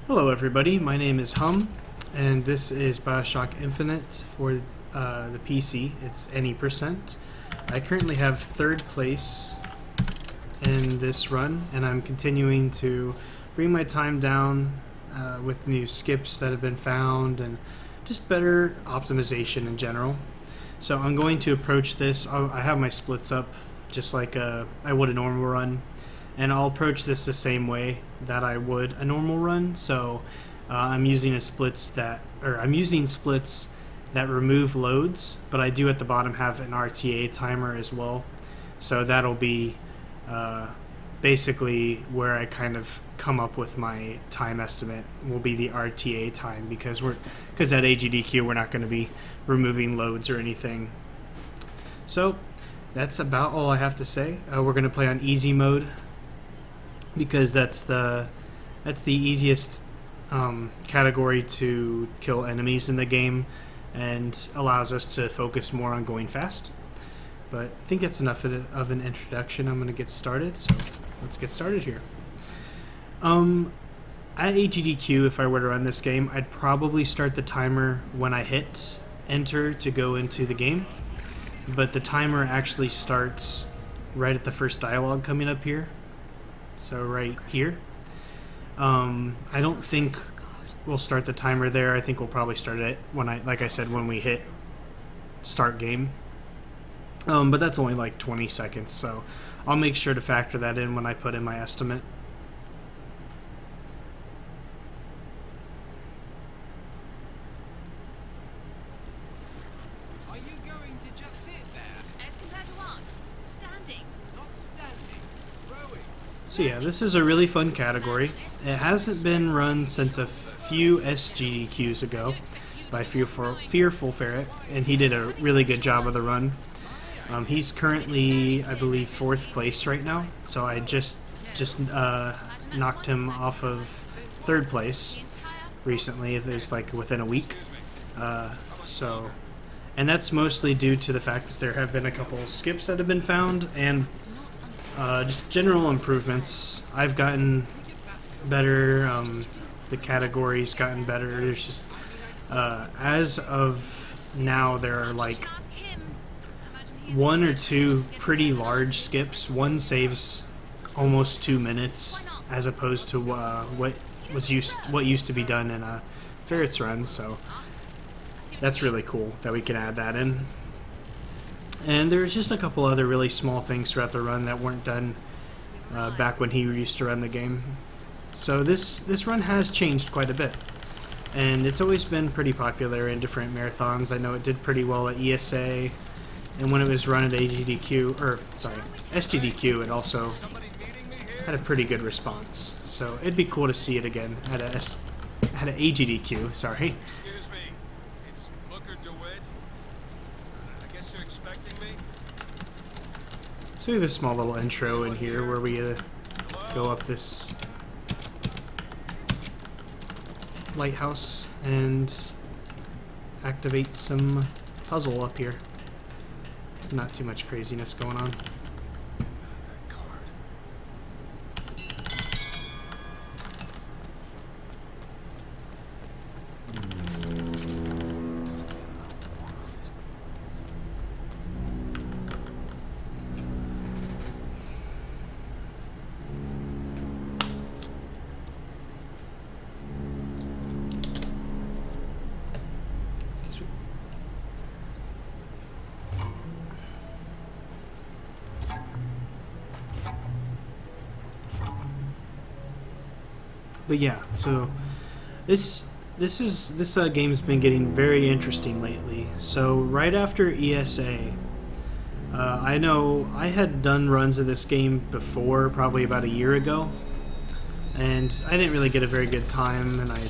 Hello everybody, my name is Hum, and this is BioShock Infinite for the PC. It's any percent. I currently have third place in this run, and I'm continuing to bring my time down with new skips that have been found and just better optimization in general. So I'm going to approach this. I have my splits up just like I would a normal run, and I'll approach this the same way that I would a normal run. So I'm using splits that remove loads, but I do at the bottom have an RTA timer as well. So that'll be basically where I kind of come up with my time estimate will be the RTA time, because at AGDQ we're not going to be removing loads or anything. So that's about all I have to say. We're going to play on easy mode because that's the easiest category to kill enemies in the game and allows us to focus more on going fast. But I think that's enough of an introduction. I'm going to get started, so let's get started here. At AGDQ, if I were to run this game, I'd probably start the timer when I hit enter to go into the game, but the timer actually starts right at the first dialogue coming up here. So right here. I don't think we'll start the timer there. I think we'll probably start it when we hit start game. But that's only like 20 seconds, so I'll make sure to factor that in when I put in my estimate. Are you going to just sit there? As compared to what? Standing. Not standing, rowing. So yeah, this is a really fun category. It hasn't been run since a few SGDQs ago by Fearful Ferret, and he did a really good job of the run. He's currently, I believe, 4th place right now, so I just knocked him off of 3rd place recently. There's like within a week. And that's mostly due to the fact that there have been a couple skips that have been found and just general improvements. I've gotten better. The category's gotten better. There's just as of now there are like 1 or 2 pretty large skips. One saves almost 2 minutes, as opposed to what used to be done in a Ferret's run. So that's really cool that we can add that in. And there's just a couple other really small things throughout the run that weren't done back when he used to run the game. So this run has changed quite a bit, and it's always been pretty popular in different marathons. I know it did pretty well at ESA. And when it was run at SGDQ, it also had a pretty good response. So it'd be cool to see it again at an AGDQ. Sorry. Excuse me, it's Booker DeWitt. I guess you're expecting me? So we have a small little intro in here where we go up this lighthouse and activate some puzzle up here. Not too much craziness going on. That card. Excuse me. But yeah, so this game's been getting very interesting lately. So right after ESA, I know I had done runs of this game before, probably about a year ago, and I didn't really get a very good time, and I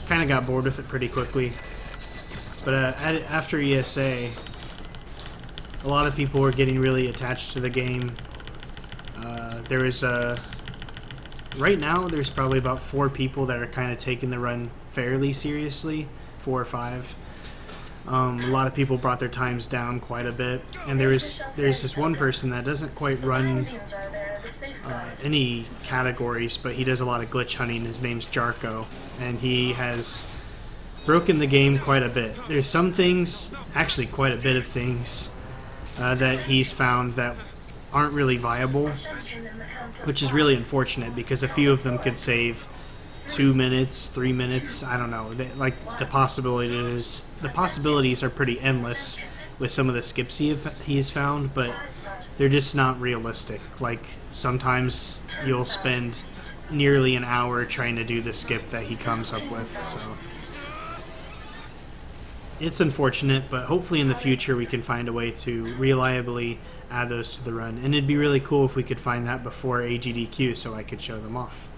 kind of got bored with it pretty quickly. But after ESA, a lot of people were getting really attached to the game. There was right now, there's probably about 4 people that are kind of taking the run fairly seriously, 4 or 5. A lot of people brought their times down quite a bit, and there's this one person that doesn't quite run any categories, but he does a lot of glitch hunting. His name's Jarko, and he has broken the game quite a bit. There's some things, actually quite a bit of things, that he's found that aren't really viable, which is really unfortunate because a few of them could save 2 minutes, 3 minutes. I don't know. The possibilities are pretty endless with some of the skips he's found, but they're just not realistic. Like sometimes you'll spend nearly an hour trying to do the skip that he comes up with. So it's unfortunate, but hopefully in the future we can find a way to reliably add those to the run. And it'd be really cool if we could find that before AGDQ so I could show them off.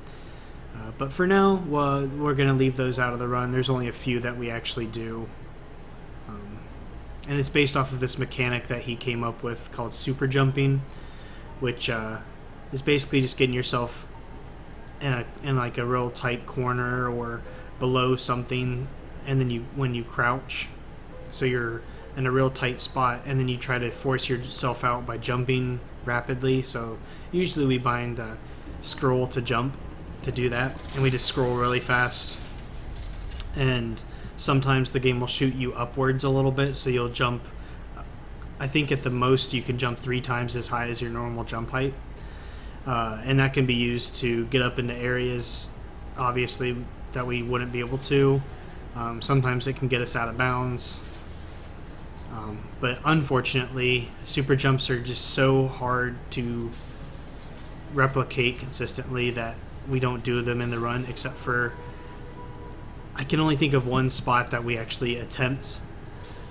But for now, well, we're going to leave those out of the run. There's only a few that we actually do. And it's based off of this mechanic that he came up with called super jumping, which is basically just getting yourself in like a real tight corner or below something, and then when you crouch, so you're in a real tight spot, and then you try to force yourself out by jumping rapidly. So usually we bind scroll to jump to do that, and we just scroll really fast, and sometimes the game will shoot you upwards a little bit, so you'll jump, I think at the most you can jump 3 times as high as your normal jump height, and that can be used to get up into areas obviously that we wouldn't be able to. Sometimes it can get us out of bounds, but unfortunately super jumps are just so hard to replicate consistently that we don't do them in the run, except for I can only think of one spot that we actually attempt,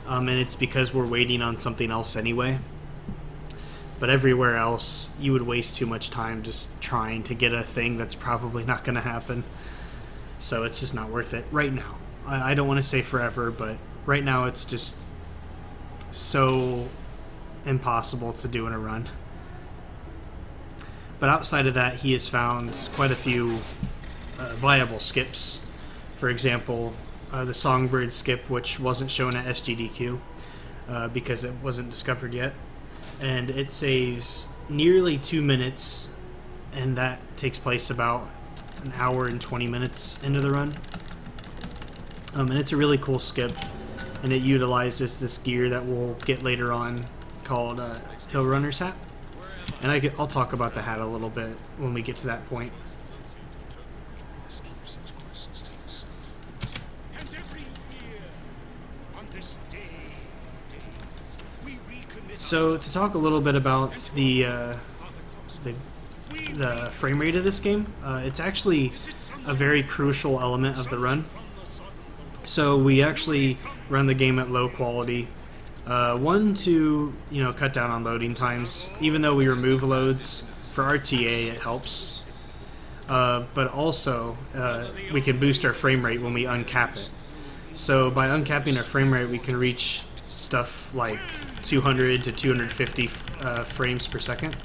and it's because we're waiting on something else anyway. But everywhere else you would waste too much time just trying to get a thing that's probably not going to happen, so it's just not worth it right now. I don't want to say forever, but right now it's just so impossible to do in a run. But outside of that, he has found quite a few viable skips. For example, the Songbird skip, which wasn't shown at SGDQ because it wasn't discovered yet. And it saves nearly 2 minutes, and that takes place about an hour and 20 minutes into the run. And it's a really cool skip, and it utilizes this gear that we'll get later on called Hill Runner's Hat. And I'll talk about the hat a little bit when we get to that point. So to talk a little bit about the frame rate of this game, it's actually a very crucial element of the run. So we actually run the game at low quality. One, to cut down on loading times. Even though we remove loads for RTA, it helps. But also, we can boost our frame rate when we uncap it. So by uncapping our frame rate, we can reach stuff like 200 to 250 frames per second,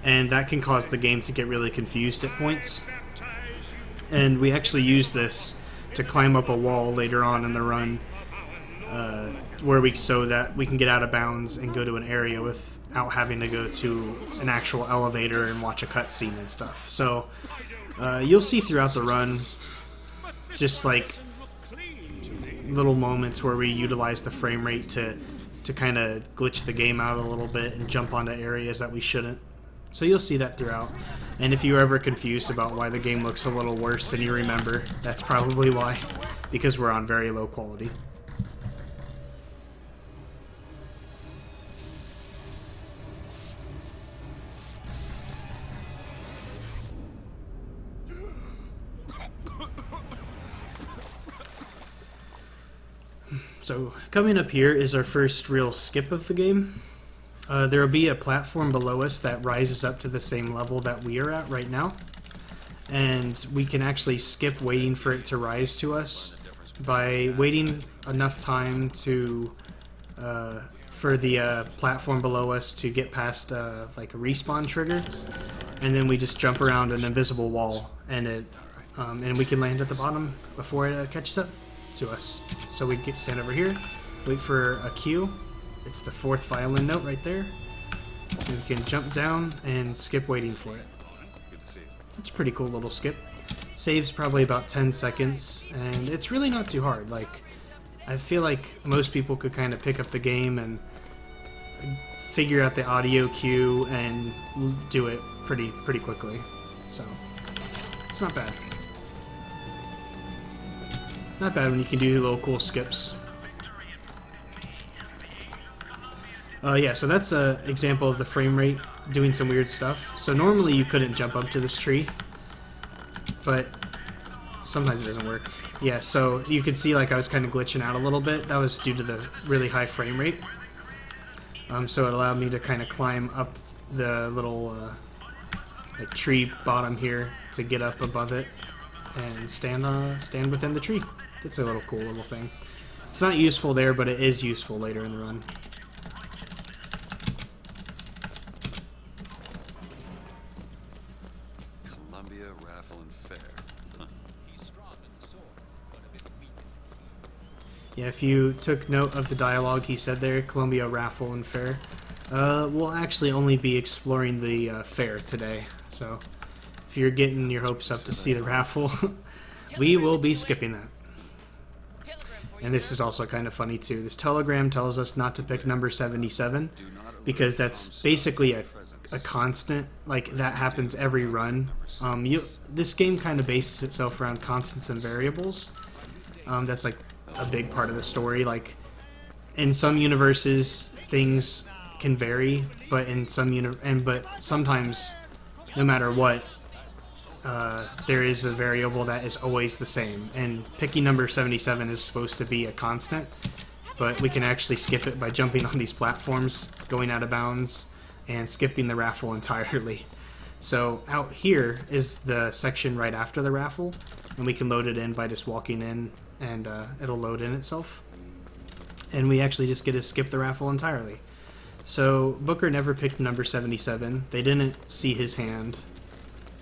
and that can cause the game to get really confused at points. And we actually use this to climb up a wall later on in the run, so that we can get out of bounds and go to an area without having to go to an actual elevator and watch a cutscene and stuff. So you'll see throughout the run just like little moments where we utilize the frame rate to kind of glitch the game out a little bit and jump onto areas that we shouldn't. So you'll see that throughout. And if you're ever confused about why the game looks a little worse than you remember, that's probably why, because we're on very low quality. So coming up here is our first real skip of the game. There will be a platform below us that rises up to the same level that we are at right now. And we can actually skip waiting for it to rise to us by waiting enough time for the platform below us to get past like a respawn trigger. And then we just jump around an invisible wall, and we can land at the bottom before it catches up to us. So we stand over here, wait for a cue. It's the 4th violin note right there, You can jump down and skip waiting for it. Good to see you. It's a pretty cool little skip. Saves probably about 10 seconds, and it's really not too hard. Like, I feel like most people could kind of pick up the game and figure out the audio cue and do it pretty quickly. So, it's not bad. Not bad when you can do little cool skips. Yeah, so that's an example of the frame rate doing some weird stuff. So normally you couldn't jump up to this tree, but sometimes it doesn't work. Yeah, so you could see like I was kind of glitching out a little bit. That was due to the really high frame rate. So it allowed me to kind of climb up the little like tree bottom here to get up above it and stand within the tree. It's a little cool little thing. It's not useful there, but it is useful later in the run. Columbia Raffle and Fair. Huh. He's strong with the sword, but a bit weak. Yeah, if you took note of the dialogue he said there, Columbia Raffle and Fair, we'll actually only be exploring the fair today. So if you're getting your hopes up to see the raffle, we will be skipping that. And this is also kind of funny too. This telegram tells us not to pick number 77 because that's basically a constant. Like, that happens every run. This game kind of bases itself around constants and variables. That's like a big part of the story. Like, in some universes things can vary, but in some but sometimes, no matter what, there is a variable that is always the same, and picking number 77 is supposed to be a constant, but we can actually skip it by jumping on these platforms, going out of bounds, and skipping the raffle entirely. So out here is the section right after the raffle, and we can load it in by just walking in, and it'll load in itself. And we actually just get to skip the raffle entirely. So Booker never picked number 77. They didn't see his hand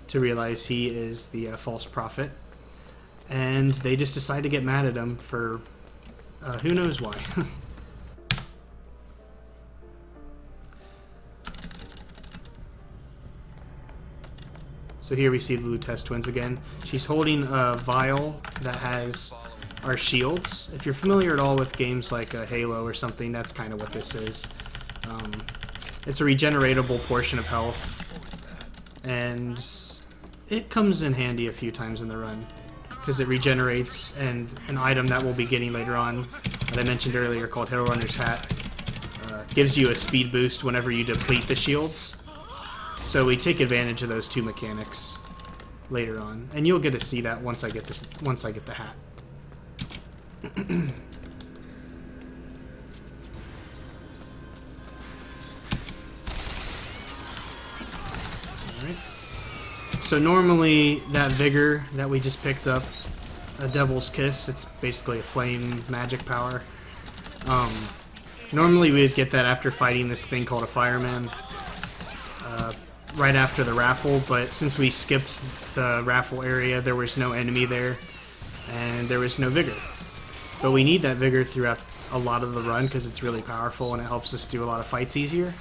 to realize he is the false prophet, and they just decide to get mad at him for who knows why. So here we see the Lutece twins again. She's holding a vial that has our shields. If you're familiar at all with games like Halo or something, that's kind of what this is. It's a regeneratable portion of health, and it comes in handy a few times in the run because it regenerates, and an item that we'll be getting later on that I mentioned earlier called Hero Runner's Hat gives you a speed boost whenever you deplete the shields. So we take advantage of those two mechanics later on, and you'll get to see that once I get the hat. Alright. So normally that vigor that we just picked up, a Devil's Kiss, it's basically a flame magic power. Normally we'd get that after fighting this thing called a fireman, right after the raffle, but since we skipped the raffle area, there was no enemy there, and there was no vigor. But we need that vigor throughout a lot of the run because it's really powerful and it helps us do a lot of fights easier.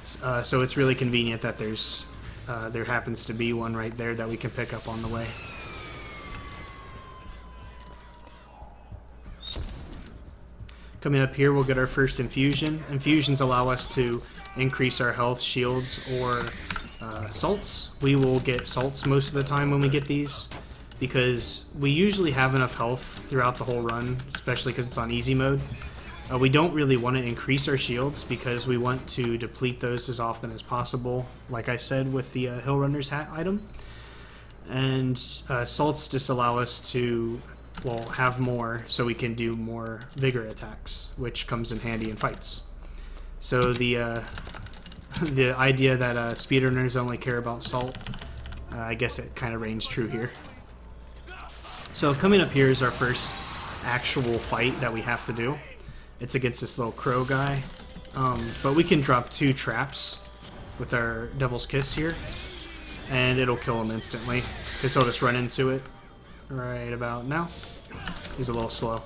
So it's really convenient that there happens to be one right there that we can pick up on the way. Coming up here, we'll get our first infusion. Infusions allow us to increase our health, shields, or salts. We will get salts most of the time when we get these, because we usually have enough health throughout the whole run, especially because it's on easy mode. We don't really want to increase our shields because we want to deplete those as often as possible, like I said with the Hill Runner's Hat item. And salts just allow us to, well, have more so we can do more vigor attacks, which comes in handy in fights. So the idea that speedrunners only care about salt, I guess it kind of reigns true here. So coming up here is our first actual fight that we have to do. It's against this little crow guy, but we can drop 2 traps with our Devil's Kiss here, and it'll kill him instantly, because he'll just run into it right about now. He's a little slow.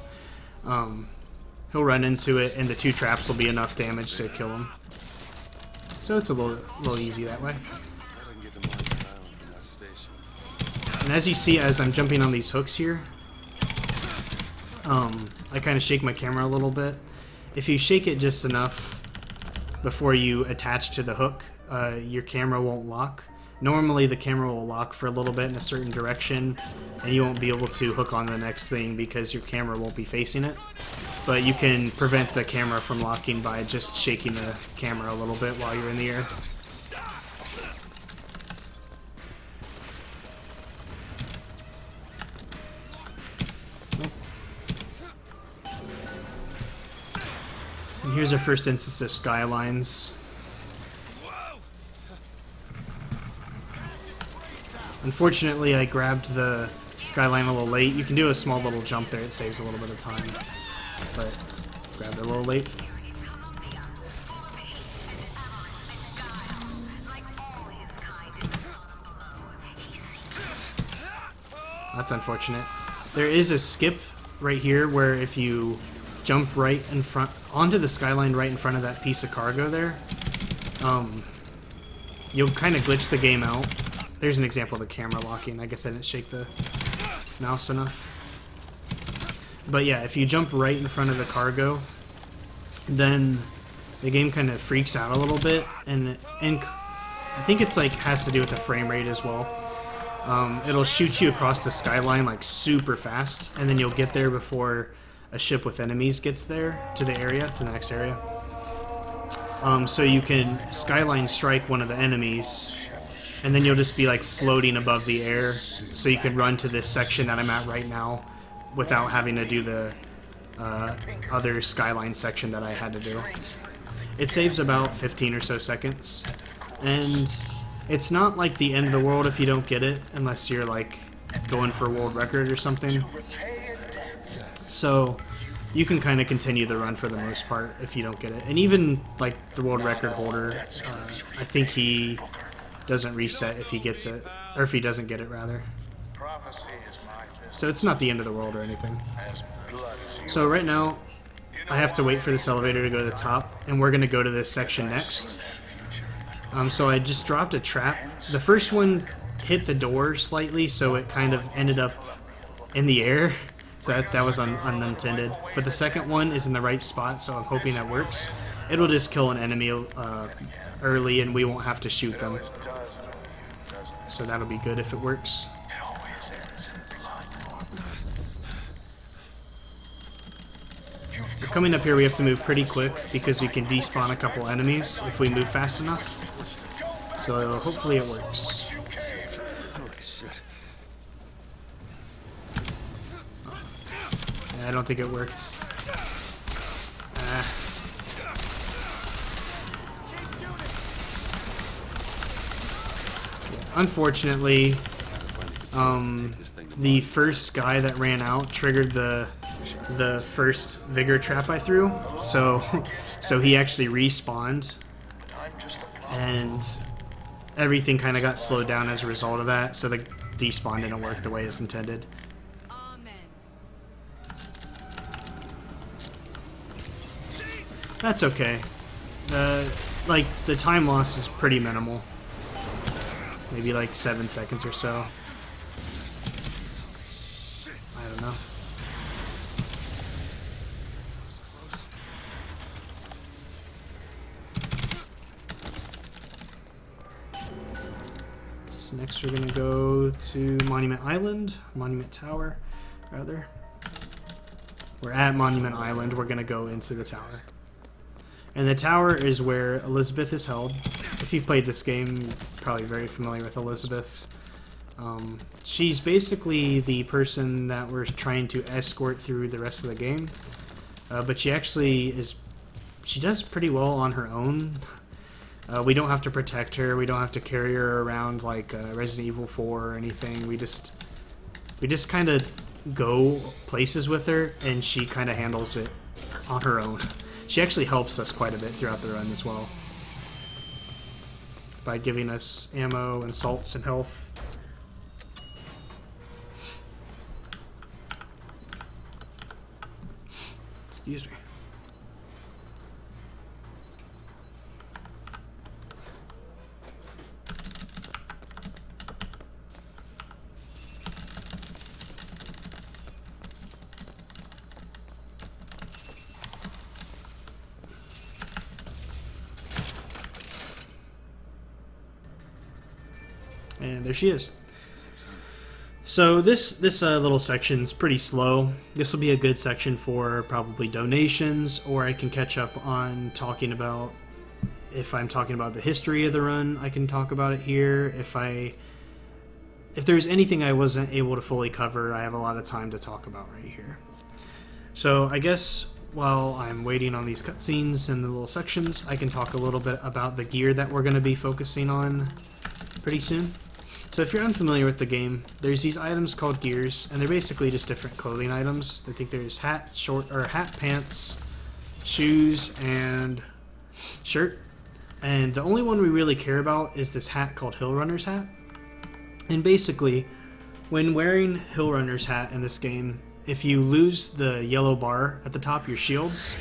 He'll run into it, and the 2 traps will be enough damage to kill him. So it's a little easy that way. I can get to Monument Island from that station. And as you see, as I'm jumping on these hooks here, I kind of shake my camera a little bit. If you shake it just enough before you attach to the hook, your camera won't lock. Normally the camera will lock for a little bit in a certain direction, and you won't be able to hook on the next thing because your camera won't be facing it. But you can prevent the camera from locking by just shaking the camera a little bit while you're in the air. And here's our first instance of skylines. Unfortunately, I grabbed the skyline a little late. You can do a small little jump there, it saves a little bit of time. But grabbed it a little late. That's unfortunate. There is a skip right here where if you jump right in front onto the skyline right in front of that piece of cargo there, you'll kind of glitch the game out. There's an example of the camera locking. I guess I didn't shake the mouse enough. But yeah, if you jump right in front of the cargo, then the game kind of freaks out a little bit, and I think it's like has to do with the frame rate as well. It'll shoot you across the skyline like super fast, and then you'll get there before a ship with enemies gets there to the area, to the next area. So you can skyline strike one of the enemies, and then you'll just be like floating above the air, so you can run to this section that I'm at right now without having to do the other skyline section that I had to do. It saves about 15 or so seconds, and it's not like the end of the world if you don't get it, unless you're like going for a world record or something. So you can kind of continue the run for the most part if you don't get it. And even like the world record holder, I think he doesn't reset if he gets it, or if he doesn't get it rather. So it's not the end of the world or anything. So right now I have to wait for this elevator to go to the top, and we're gonna go to this section next. So I just dropped a trap. The first one hit the door slightly, so it kind of ended up in the air. So that was unintended. But the second one is in the right spot, so I'm hoping that works. It'll just kill an enemy early, and we won't have to shoot them. So that'll be good if it works. Coming up here, we have to move pretty quick because we can despawn a couple enemies if we move fast enough. So hopefully it works. Holy shit. I don't think it worked. Unfortunately, the first guy that ran out triggered the first vigor trap I threw, so he actually respawned, and everything kind of got slowed down as a result of that, so the despawn didn't work the way it's intended. That's okay. Like, the time loss is pretty minimal. Maybe like 7 seconds or so. I don't know. So next we're gonna go to Monument Island, Monument Tower, rather. We're at Monument Island, we're gonna go into the tower. And the tower is where Elizabeth is held. If you've played this game, you're probably very familiar with Elizabeth. She's basically the person that we're trying to escort through the rest of the game. But she actually she does pretty well on her own. We don't have to protect her, we don't have to carry her around like Resident Evil 4 or anything. We just kind of go places with her, and she kind of handles it on her own. She actually helps us quite a bit throughout the run as well, by giving us ammo and salts and health. Excuse me. And there she is. So this little section's pretty slow. This will be a good section for probably donations, or I can catch up on talking about, if I'm talking about the history of the run, I can talk about it here. If there's anything I wasn't able to fully cover, I have a lot of time to talk about right here. So I guess while I'm waiting on these cutscenes and the little sections, I can talk a little bit about the gear that we're going to be focusing on pretty soon. So if you're unfamiliar with the game, there's these items called gears, and they're basically just different clothing items. I think there's hat, pants, shoes, and shirt. And the only one we really care about is this hat called Hill Runner's hat. And basically, when wearing Hill Runner's hat in this game, if you lose the yellow bar at the top, your shields,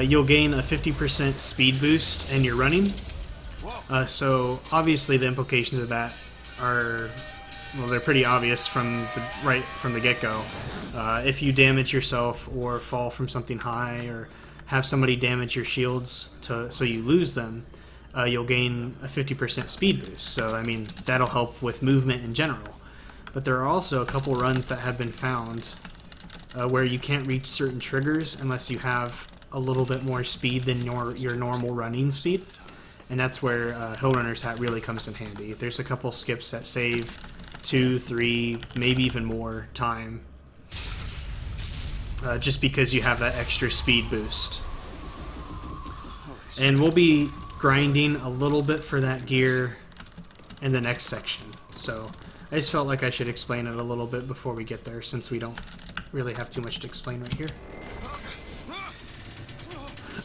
you'll gain a 50% speed boost and you're running. So obviously the implications of that are, well, they're pretty obvious from the get-go. If you damage yourself or fall from something high or have somebody damage your shields so you lose them, you'll gain a 50% speed boost. So, I mean, that'll help with movement in general. But there are also a couple runs that have been found where you can't reach certain triggers unless you have a little bit more speed than your normal running speed. And that's where Hill Runner's hat really comes in handy. There's a couple skips that save 2, 3, maybe even more time. Just because you have that extra speed boost. And we'll be grinding a little bit for that gear in the next section. So I just felt like I should explain it a little bit before we get there, since we don't really have too much to explain right here.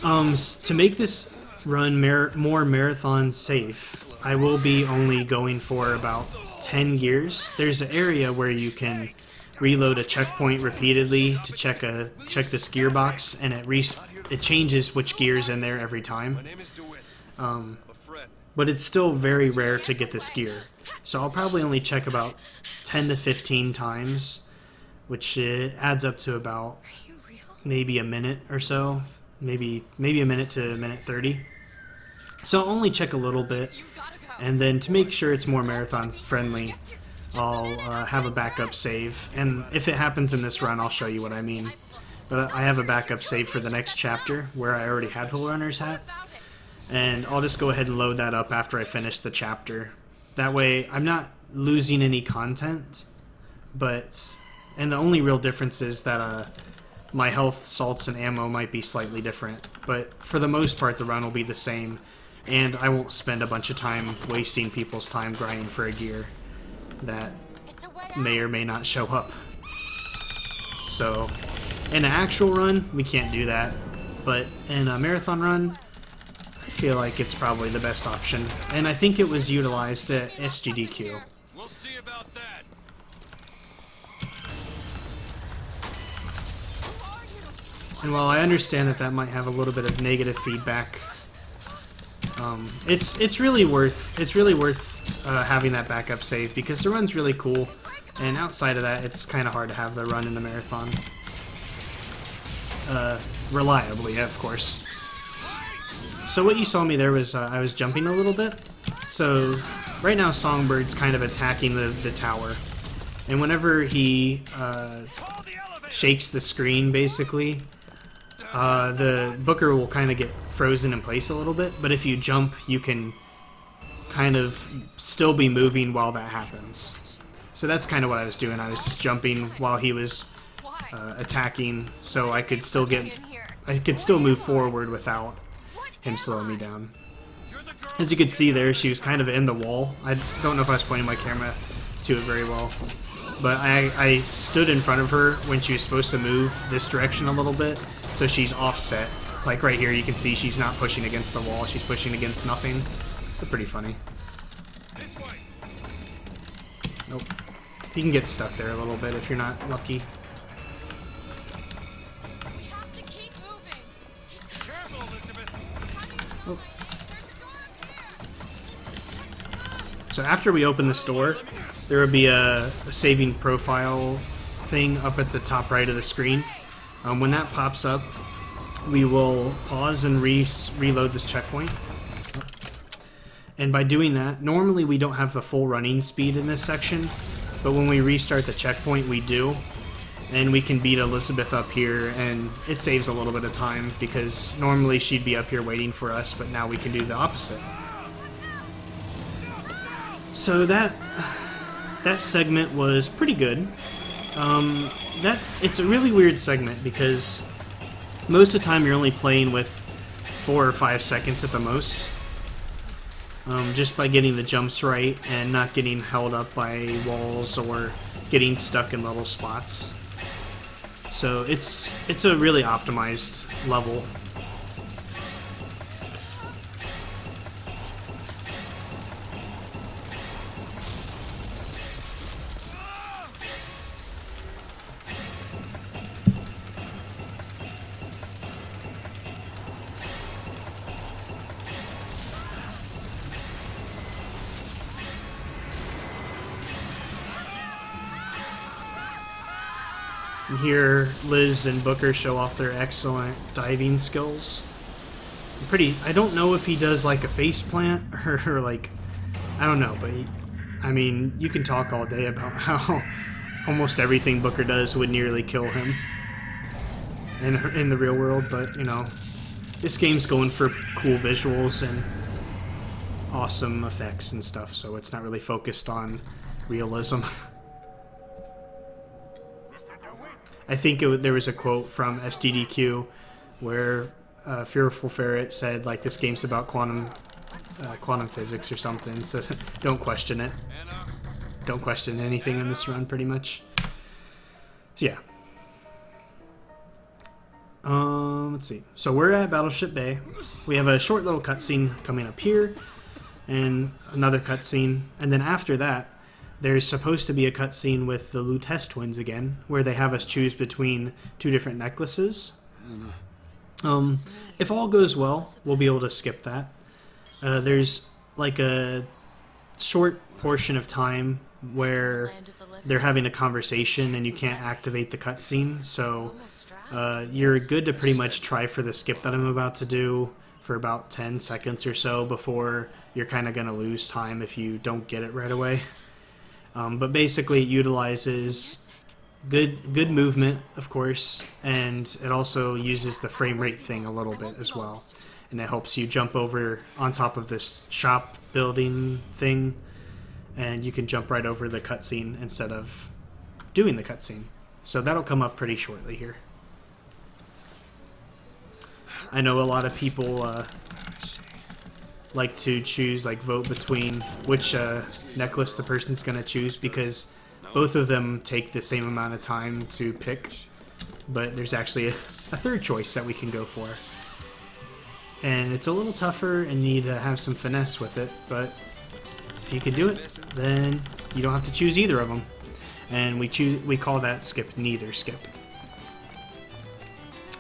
To make this run more marathon safe, I will be only going for about 10 gears. There's an area where you can reload a checkpoint repeatedly to check this gearbox, and it changes which gear's in there every time. But it's still very rare to get this gear. So I'll probably only check about 10 to 15 times, which adds up to about maybe a minute or so. Maybe a minute to a minute 30. So I'll only check a little bit, and then to make sure it's more marathon friendly, I'll have a backup save. And if it happens in this run, I'll show you what I mean. But I have a backup save for the next chapter where I already had Hill Runner's hat. And I'll just go ahead and load that up after I finish the chapter. That way, I'm not losing any content, and the only real difference is that my health, salts, and ammo might be slightly different. But for the most part, the run will be the same, and I won't spend a bunch of time wasting people's time grinding for a gear that may or may not show up. So, in an actual run, we can't do that, but in a marathon run, I feel like it's probably the best option, and I think it was utilized at SGDQ. We'll see about that. And while I understand that might have a little bit of negative feedback, it's really worth having that backup save, because the run's really cool, and outside of that, it's kind of hard to have the run in the marathon reliably, of course. So what you saw me there was I was jumping a little bit. So right now Songbird's kind of attacking the tower, and whenever he shakes the screen, basically, the Booker will kind of get frozen in place a little bit, but if you jump, you can kind of still be moving while that happens. So that's kind of what I was doing. I was just jumping while he was attacking, so I could still move forward without him slowing me down. As you can see there, she was kind of in the wall. I don't know if I was pointing my camera to it very well, but I stood in front of her when she was supposed to move this direction a little bit, so she's offset. Like right here, you can see she's not pushing against the wall, she's pushing against nothing. They're pretty funny. This way. Nope. You can get stuck there a little bit if you're not lucky. We have to keep moving. Careful, Elizabeth. Oh. So after we open this door, there will be a saving profile thing up at the top right of the screen. When that pops up, we will pause and reload this checkpoint. And by doing that, normally we don't have the full running speed in this section, but when we restart the checkpoint, we do. And we can beat Elizabeth up here, and it saves a little bit of time, because normally she'd be up here waiting for us, but now we can do the opposite. So that segment was pretty good. It's a really weird segment, because most of the time you're only playing with 4 or 5 seconds at the most. Just by getting the jumps right and not getting held up by walls or getting stuck in little spots. So it's a really optimized level. And here, Liz and Booker show off their excellent diving skills. I don't know if he does like a face plant or like, I don't know, but I mean, you can talk all day about how almost everything Booker does would nearly kill him in the real world, but you know, this game's going for cool visuals and awesome effects and stuff, so it's not really focused on realism. I think there was a quote from AGDQ where Fearful Ferret said, like, this game's about quantum physics or something, so don't question it. Don't question anything in this run, pretty much. So, yeah. Let's see. So we're at Battleship Bay. We have a short little cutscene coming up here, and another cutscene, and then after that, there's supposed to be a cutscene with the Lutece twins again, where they have us choose between 2 different necklaces. If all goes well, we'll be able to skip that. There's like a short portion of time where they're having a conversation and you can't activate the cutscene, so you're good to pretty much try for the skip that I'm about to do for about 10 seconds or so before you're kind of going to lose time if you don't get it right away. But basically it utilizes good movement, of course, and it also uses the frame rate thing a little bit as well. And it helps you jump over on top of this shop building thing, and you can jump right over the cutscene instead of doing the cutscene. So that'll come up pretty shortly here. I know a lot of people like to choose, like, vote between which necklace the person's going to choose, because both of them take the same amount of time to pick, but there's actually a third choice that we can go for. And it's a little tougher and you need to have some finesse with it, but if you can do it, then you don't have to choose either of them. And we call that skip neither skip.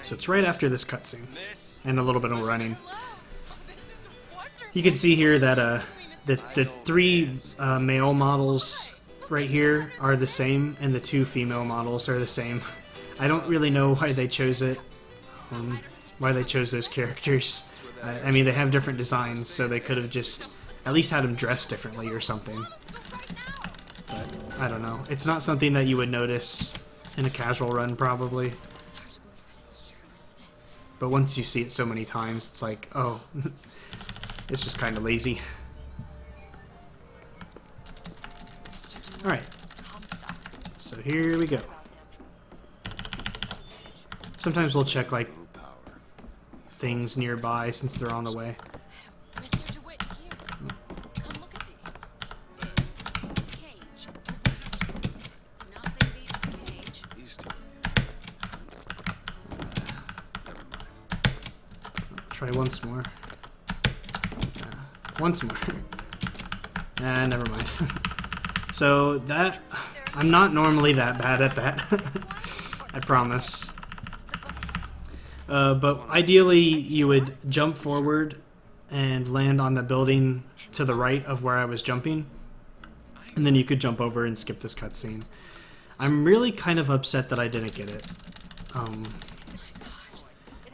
So it's right after this cutscene and a little bit of running. You can see here that the 3 male models right here are the same, and the 2 female models are the same. I don't really know why they chose it, why they chose those characters. I mean, they have different designs, so they could have just at least had them dressed differently or something. But I don't know. It's not something that you would notice in a casual run, probably. But once you see it so many times, it's like, oh, it's just kind of lazy. Alright, so here we go. Sometimes we'll check, like, things nearby since they're on the way. Mr. DeWitt, here. Come look at these. Cage. Nothing beats the cage. Never mind. Try once more. Once more. Nah, never mind. So that, I'm not normally that bad at that. I promise. But ideally you would jump forward and land on the building to the right of where I was jumping, and then you could jump over and skip this cutscene. I'm really kind of upset that I didn't get it.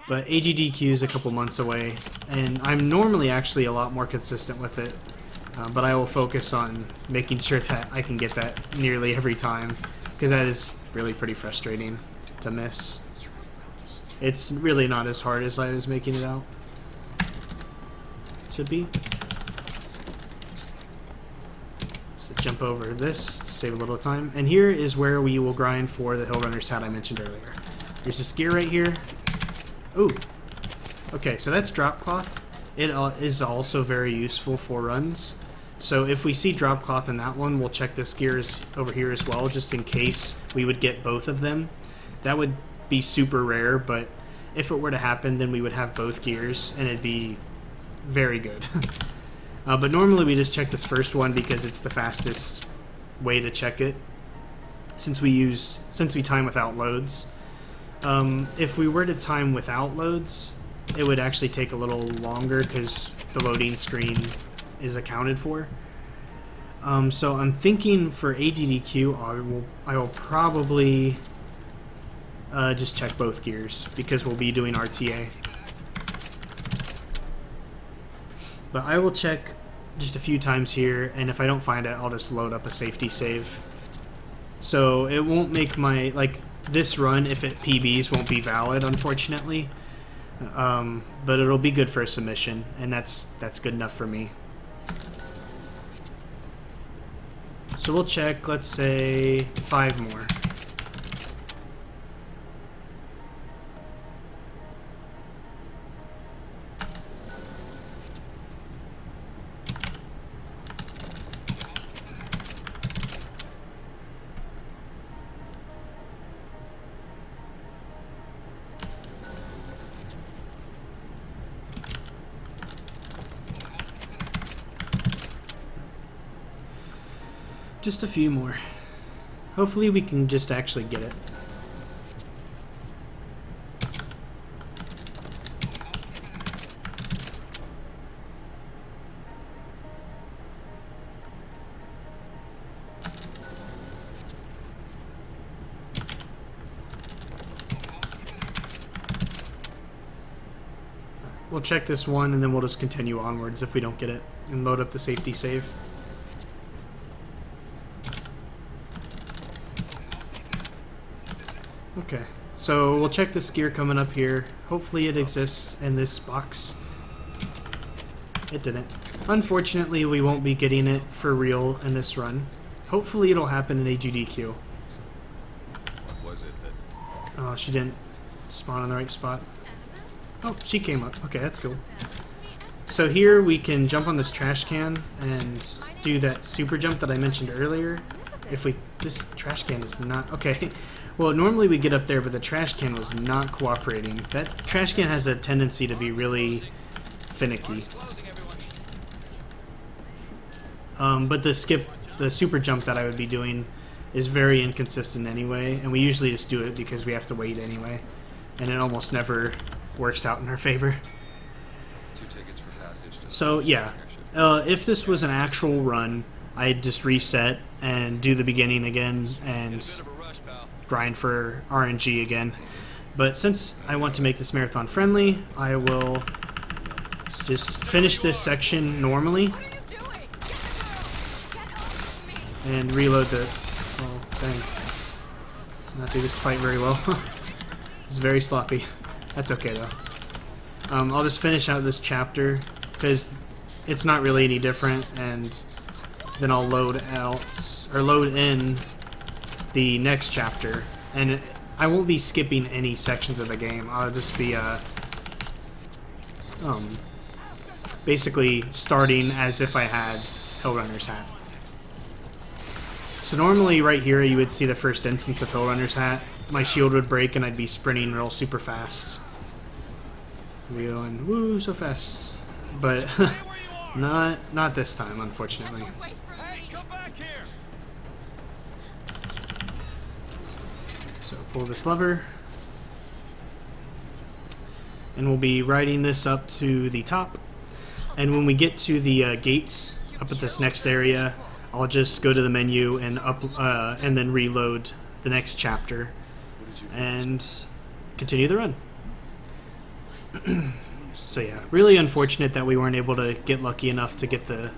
But AGDQ is a couple months away, and I'm normally actually a lot more consistent with it but I will focus on making sure that I can get that nearly every time, because that is really pretty frustrating to miss. It's really not as hard as I was making it out to be. So jump over this to save a little time, and here is where we will grind for the Hill Runner's hat I mentioned earlier. There's this gear right here. Ooh. Okay, so that's drop cloth. It is also very useful for runs. So if we see drop cloth in that one, we'll check this gears over here as well, just in case we would get both of them. That would be super rare, but if it were to happen, then we would have both gears, and it'd be very good. But normally we just check this first one because it's the fastest way to check it, since we time without loads. If we were to time without loads, it would actually take a little longer because the loading screen is accounted for. So I'm thinking for AGDQ, I will probably just check both gears because we'll be doing RTA. But I will check just a few times here, and if I don't find it, I'll just load up a safety save. So it won't make my, like, this run, if it PBs, won't be valid, unfortunately. But it'll be good for a submission, and that's good enough for me. So we'll check, let's say, 5 more. Just a few more. Hopefully we can just actually get it. We'll check this one and then we'll just continue onwards if we don't get it and load up the safety save. Okay, so we'll check this gear coming up here. Hopefully it exists in this box. It didn't. Unfortunately, we won't be getting it for real in this run. Hopefully it'll happen in AGDQ. What was it that... Oh, she didn't spawn in the right spot. Oh, she came up. Okay, that's cool. So here we can jump on this trash can and do that super jump that I mentioned earlier. If we... This trash can is not... Okay. Well, normally we get up there, but the trash can was not cooperating. That trash can has a tendency to be really finicky. But the super jump that I would be doing is very inconsistent anyway, and we usually just do it because we have to wait anyway, and it almost never works out in our favor. 2 tickets for passage to the So yeah, if this was an actual run, I'd just reset and do the beginning again and bit of a rush, pal. grind for RNG again. But since I want to make this marathon friendly, I will just finish this section normally What are you doing? Get off me! and reload the... Oh, dang. Not do this fight very well. It's very sloppy. That's okay though. I'll just finish out this chapter because it's not really any different, and then I'll load out or load in the next chapter, and I won't be skipping any sections of the game. I'll just be basically starting as if I had Hill Runner's hat. So normally right here you would see the first instance of Hill Runner's hat. My shield would break and I'd be sprinting real super fast. Going woo so fast. But not this time, unfortunately. Away from me! Come back here! So pull this lever. And we'll be riding this up to the top. And when we get to the gates up at this next area, I'll just go to the menu and and then reload the next chapter and continue the run. So yeah, really unfortunate that we weren't able to get lucky enough to get the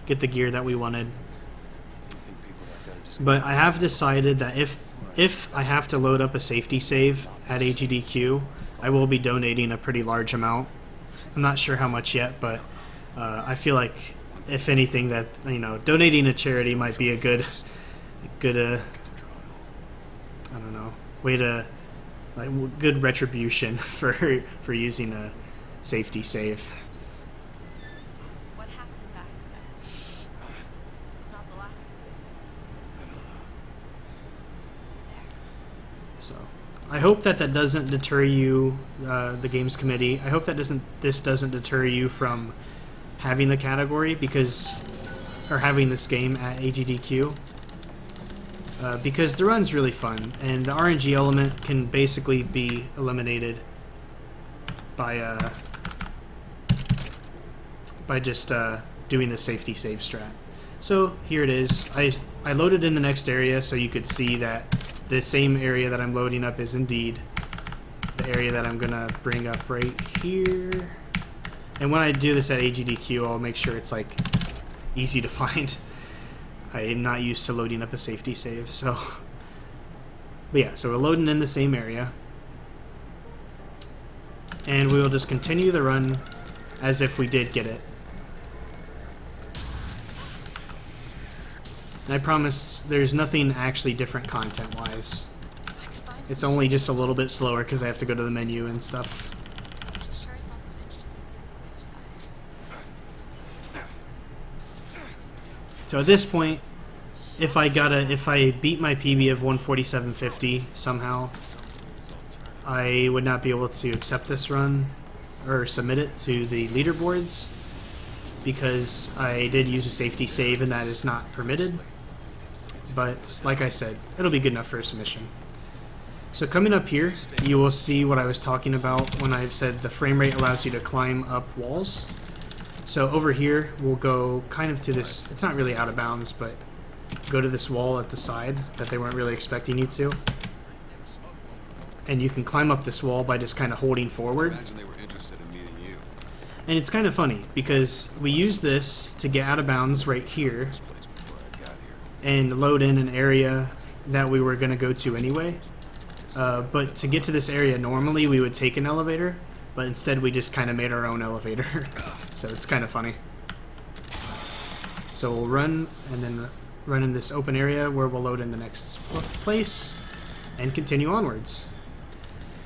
get the gear that we wanted. You think people like that are just But I have decided that if I have to load up a safety save at AGDQ, I will be donating a pretty large amount. I'm not sure how much yet, but I feel like if anything, that donating to charity might be a good I don't know, way to good retribution for using a safety save. What happened back there? It's not the last of it, is it? So I hope that doesn't deter you, the games committee. I hope that this doesn't deter you from having the category or having this game at AGDQ. Because the run's really fun, and the RNG element can basically be eliminated by just doing the safety save strat. So here it is. I loaded in the next area so you could see that the same area that I'm loading up is indeed the area that I'm gonna bring up right here. And when I do this at AGDQ, I'll make sure it's like easy to find. I am not used to loading up a safety save, so. But yeah, so we're loading in the same area. And we will just continue the run as if we did get it. And I promise there's nothing actually different content-wise. It's only just a little bit slower because I have to go to the menu and stuff. I'm sure I saw some interesting things on the other side. So at this point, if I beat my PB of 147.50 somehow, I would not be able to accept this run or submit it to the leaderboards because I did use a safety save and that is not permitted. But like I said, it'll be good enough for a submission. So coming up here, you will see what I was talking about when I said the frame rate allows you to climb up walls. So over here, we'll go kind of to this, it's not really out of bounds, but go to this wall at the side that they weren't really expecting you to. And you can climb up this wall by just kind of holding forward. imagine they were interested in meeting you? And it's kind of funny because we use this to get out of bounds right here This place before I got here. and load in an area that we were going to go to anyway. But to get to this area, normally we would take an elevator, but instead we just kind of made our own elevator. So it's kind of funny. So we'll run and then run in this open area where we'll load in the next place and continue onwards.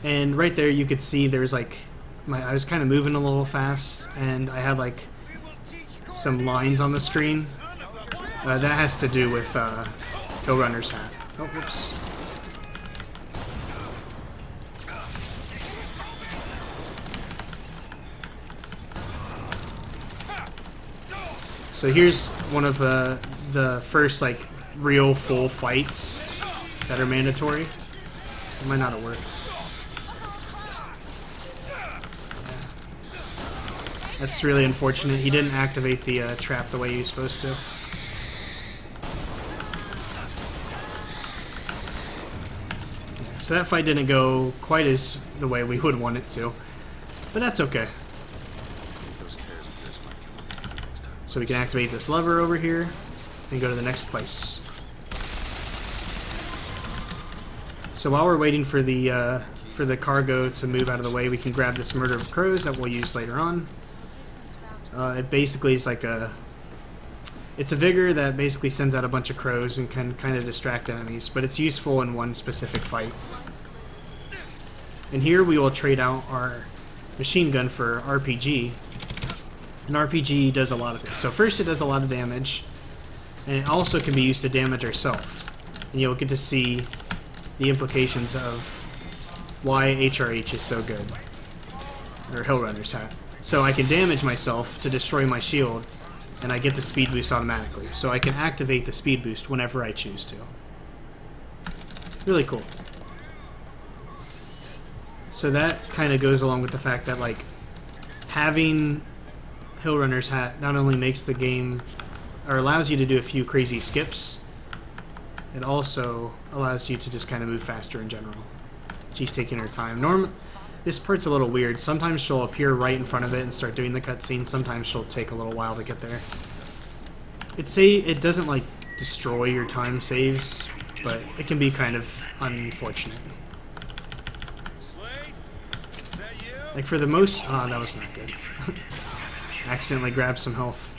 And right there you could see there's like, I was kind of moving a little fast and I had like some lines on the screen. That has to do with Hill Runner's hat. Oh, whoops. So here's one of the first like real full fights that are mandatory. It might not have worked. That's really unfortunate. He didn't activate the trap the way he was supposed to. So that fight didn't go quite as the way we would want it to, but that's okay. Those tears of yours might come up next time. So we can activate this lever over here and go to the next place. So while we're waiting for the cargo to move out of the way, we can grab this Murder of Crows that we'll use later on. It basically is like it's a vigor that basically sends out a bunch of crows and can kind of distract enemies, but it's useful in one specific fight. And here we will trade out our machine gun for RPG. An RPG does a lot of things. So first it does a lot of damage, and it also can be used to damage ourselves. And you'll get to see the implications of why HRH is so good. Or Hill Runner's hat. So I can damage myself to destroy my shield, and I get the speed boost automatically. So I can activate the speed boost whenever I choose to. Really cool. So that kind of goes along with the fact that like having Hill Runner's hat not only makes the game, or allows you to do a few crazy skips, it also allows you to just kind of move faster in general. She's taking her time. This part's a little weird. Sometimes she'll appear right in front of it and start doing the cutscene. Sometimes she'll take a little while to get there. it doesn't like destroy your time saves, but it can be kind of unfortunate. Slade? Is that you? Like for the most, oh, that was not good. Accidentally grabbed some health.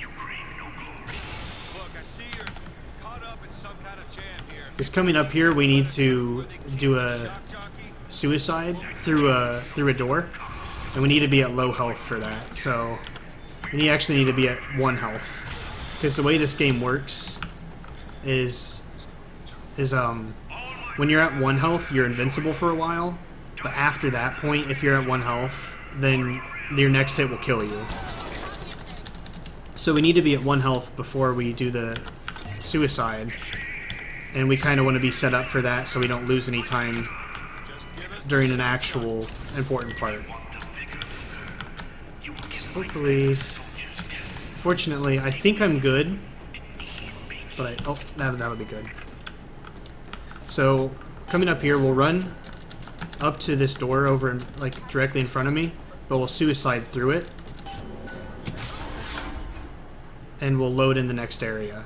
Look, I see you're caught up in some kind of jam here. Because coming up here, we need to do a Shock jockey? suicide through a door, and we need to be at low health for that. So we actually need to be at 1 health, because the way this game works is when you're at 1 health, you're invincible for a while, but after that point, if you're at 1 health, then your next hit will kill you. So we need to be at 1 health before we do the suicide, and we kind of want to be set up for that so we don't lose any time during an actual important part. Hopefully, fortunately, I think I'm good, but that would be good. So coming up here, we'll run up to this door over like directly in front of me, but we'll suicide through it, and we'll load in the next area.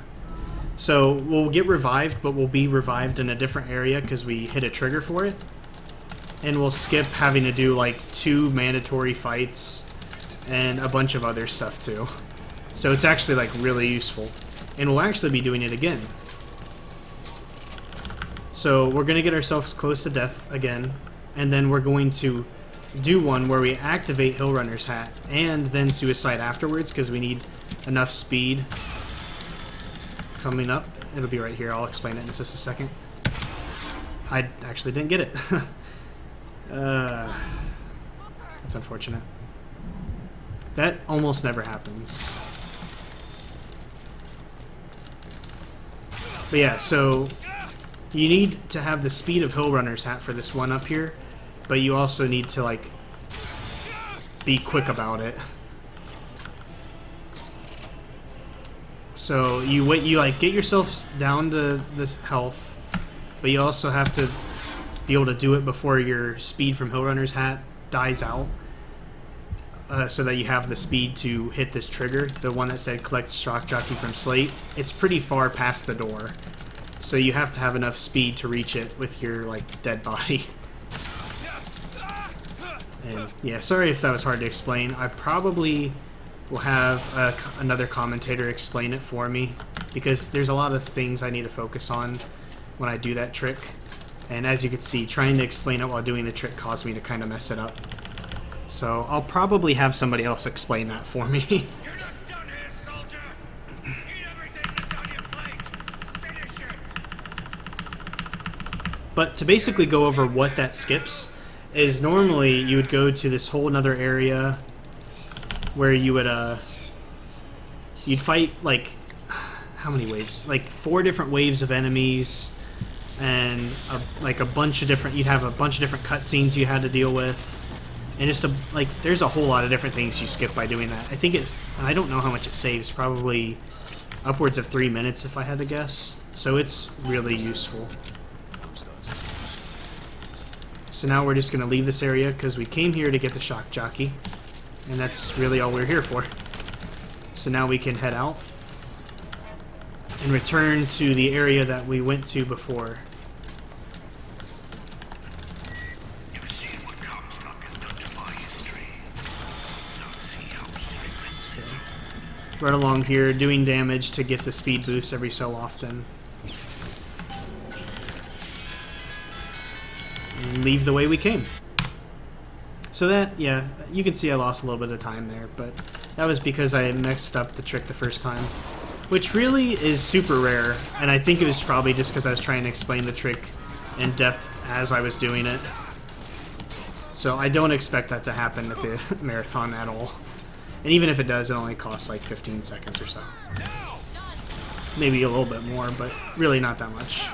So we'll get revived, but we'll be revived in a different area because we hit a trigger for it. And we'll skip having to do like 2 mandatory fights and a bunch of other stuff too. So it's actually like really useful. And we'll actually be doing it again. So we're going to get ourselves close to death again. And then we're going to do one where we activate Hill Runner's hat and then suicide afterwards because we need enough speed. Coming up, it'll be right here. I'll explain it in just a second. I actually didn't get it. That's unfortunate. That almost never happens. But yeah, so you need to have the speed of Hill Runner's hat for this one up here, but you also need to like be quick about it. So you like get yourself down to this health, but you also have to be able to do it before your speed from Hill Runner's hat dies out, so that you have the speed to hit this trigger, the one that said collect shock jockey from Slate. It's pretty far past the door, so you have to have enough speed to reach it with your like dead body. And yeah, sorry if that was hard to explain. I probably will have another commentator explain it for me, because there's a lot of things I need to focus on when I do that trick. And as you can see, trying to explain it while doing the trick caused me to kind of mess it up. So I'll probably have somebody else explain that for me. You're not done here, soldier! Eat everything that's on your plate! Finish it! But to basically go over what that skips is normally you would go to this whole another area where you would you'd fight like how many waves? Like 4 different waves of enemies, and like a bunch of different. You'd have a bunch of different cutscenes you had to deal with, and just like there's a whole lot of different things you skip by doing that. I think I don't know how much it saves. Probably upwards of 3 minutes if I had to guess. So it's really useful. So now we're just gonna leave this area because we came here to get the shock jockey. And that's really all we're here for. So now we can head out and return to the area that we went to before. You've seen what Comstock has done to my history. Now see how he Right along here, doing damage to get the speed boost every so often. And leave the way we came. So that, yeah, you can see I lost a little bit of time there, but that was because I messed up the trick the first time, which really is super rare, and I think it was probably just because I was trying to explain the trick in depth as I was doing it. So I don't expect that to happen at the marathon at all. And even if it does, it only costs like 15 seconds or so. Maybe a little bit more, but really not that much.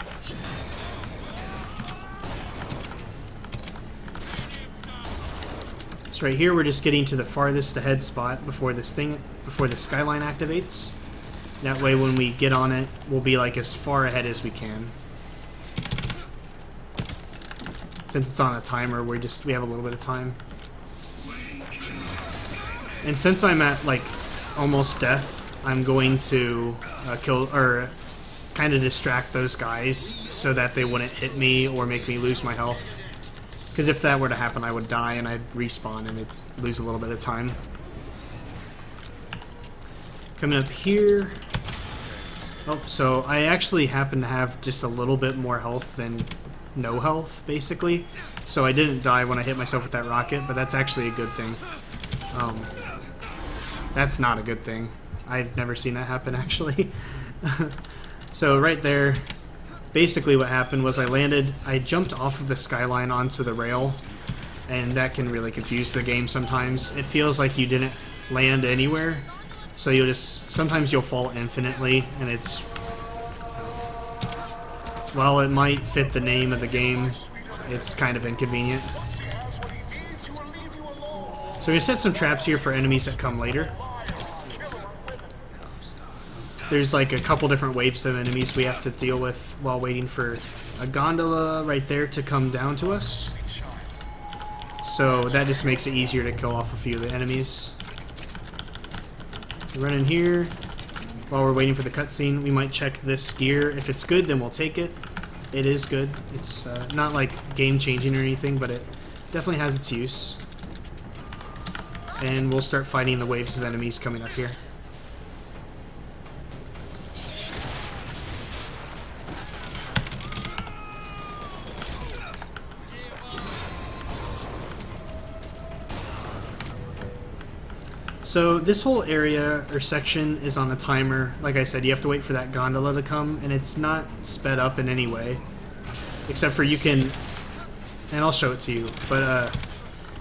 So right here, we're just getting to the farthest ahead spot before the skyline activates. That way, when we get on it, we'll be like as far ahead as we can. Since it's on a timer, we have a little bit of time. And since I'm at like almost death, I'm going to kill or kind of distract those guys so that they wouldn't hit me or make me lose my health. Because if that were to happen, I would die and I'd respawn and it'd lose a little bit of time. Coming up here. Oh, so I actually happen to have just a little bit more health than no health, basically. So I didn't die when I hit myself with that rocket, but that's actually a good thing. That's not a good thing. I've never seen that happen, actually. So right there, basically what happened was I jumped off of the skyline onto the rail, and that can really confuse the game sometimes. It feels like you didn't land anywhere, so sometimes you'll fall infinitely, and while it might fit the name of the game, it's kind of inconvenient. So we're going to set some traps here for enemies that come later. There's like a couple different waves of enemies we have to deal with while waiting for a gondola right there to come down to us. So that just makes it easier to kill off a few of the enemies. Run in here. While we're waiting for the cutscene, we might check this gear. If it's good, then we'll take it. It is good. It's not like game-changing or anything, but it definitely has its use. And we'll start fighting the waves of enemies coming up here. So this whole area or section is on a timer. Like I said, you have to wait for that gondola to come, and it's not sped up in any way. Except for you can, and I'll show it to you, but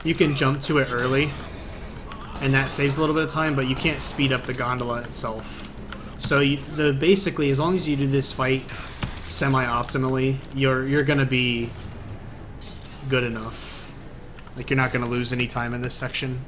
you can jump to it early, and that saves a little bit of time, but you can't speed up the gondola itself. So basically, as long as you do this fight semi-optimally, you're gonna be good enough. Like, you're not gonna lose any time in this section.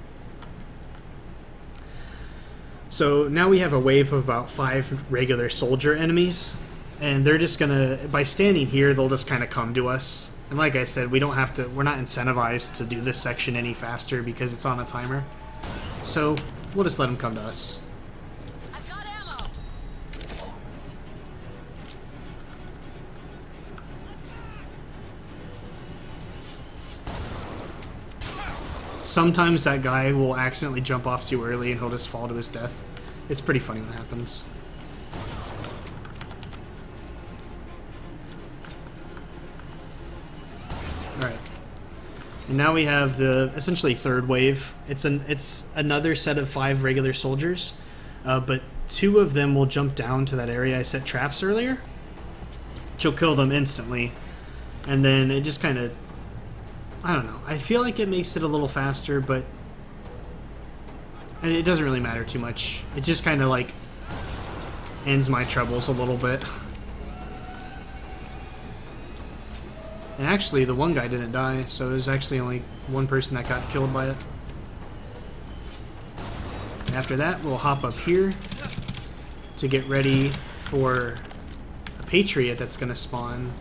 So now we have a wave of about 5 regular soldier enemies, and they're just gonna, by standing here, they'll just kind of come to us. And like I said, we're not incentivized to do this section any faster because it's on a timer. So we'll just let them come to us. I've got ammo. Sometimes that guy will accidentally jump off too early and he'll just fall to his death. It's pretty funny when it happens. Alright. And now we have the essentially third wave. It's another set of 5 regular soldiers, but 2 of them will jump down to that area I set traps earlier, which will kill them instantly. And then it just kind of, I don't know. I feel like it makes it a little faster, but and it doesn't really matter too much. It just kind of like ends my troubles a little bit. And actually, the one guy didn't die, so there's actually only one person that got killed by it. And after that, we'll hop up here to get ready for a Patriot that's going to spawn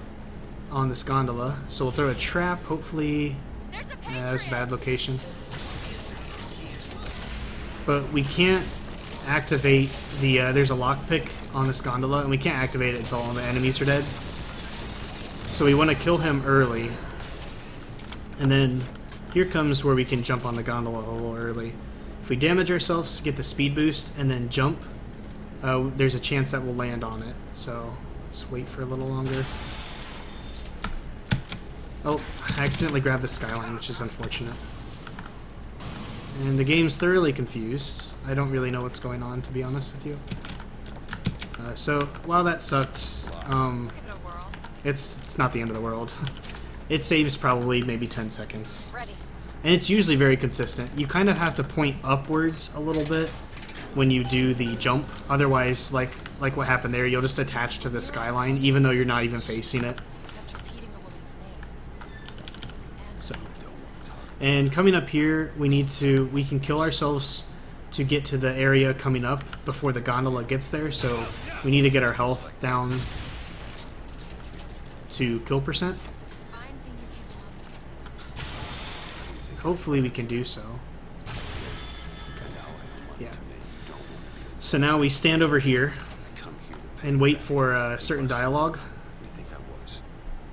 on this gondola. So we'll throw a trap, hopefully. There's a Yeah, that's a Patriot. bad location. But we can't activate the, there's a lockpick on this gondola, and we can't activate it until all the enemies are dead. So we want to kill him early. And then here comes where we can jump on the gondola a little early. If we damage ourselves, get the speed boost, and then jump, there's a chance that we'll land on it. So let's wait for a little longer. Oh, I accidentally grabbed the skyline, which is unfortunate. And the game's thoroughly confused. I don't really know what's going on, to be honest with you. So, while that sucked, Give it a whirl. it's not the end of the world. It saves probably maybe 10 seconds. Ready. And it's usually very consistent. You kind of have to point upwards a little bit when you do the jump. Otherwise, like what happened there, you'll just attach to the skyline, even though you're not even facing it. Kept repeating a woman's name. So, and coming up here, we can kill ourselves to get to the area coming up before the gondola gets there. So we need to get our health down to kill percent. It was a fine thing you came along with me. Hopefully we can do so. Okay. Yeah. So now we stand over here I come here to pay and wait for a certain dialogue. What do you think that was?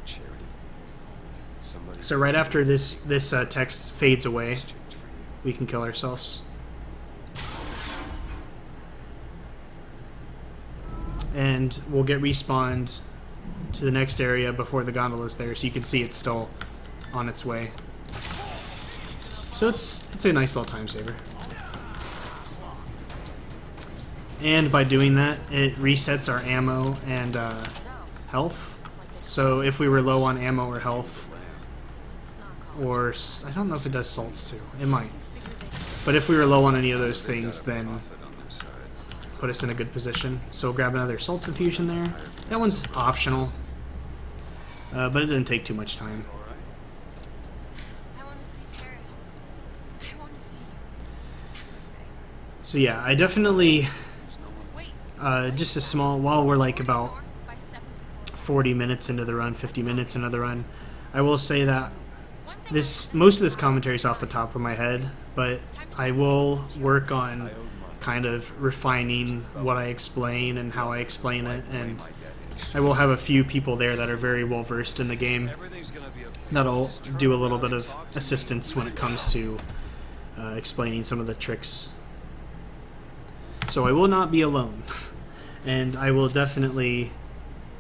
Charity? Somebody So right after this text fades away, exchange for you. we can kill ourselves. And we'll get respawned to the next area before the gondola's there, so you can see it's still on its way. So it's a nice little time saver. And by doing that, it resets our ammo and health. So if we were low on ammo or health, or I don't know if it does salts too. It might. But if we were low on any of those things, then Profit on their side. put us in a good position. So we'll grab another salts infusion there. That one's optional, but it didn't take too much time. All right. I want to see Paris. I want to see everything. So yeah, I definitely, There's no one. Wait. just a small, while we're like about North by 74. 40 minutes into the run, 50 minutes into the run, I will say that One thing most of this commentary is off the top of my head, but I will work on I owed money. kind of refining what I explain and how I explain it, and My dad I will have a few people there that are very well versed in the game Everything's gonna be okay. that'll Just turn do a little around bit and of talk to me. assistance when it comes to explaining some of the tricks. So I will not be alone, and I will definitely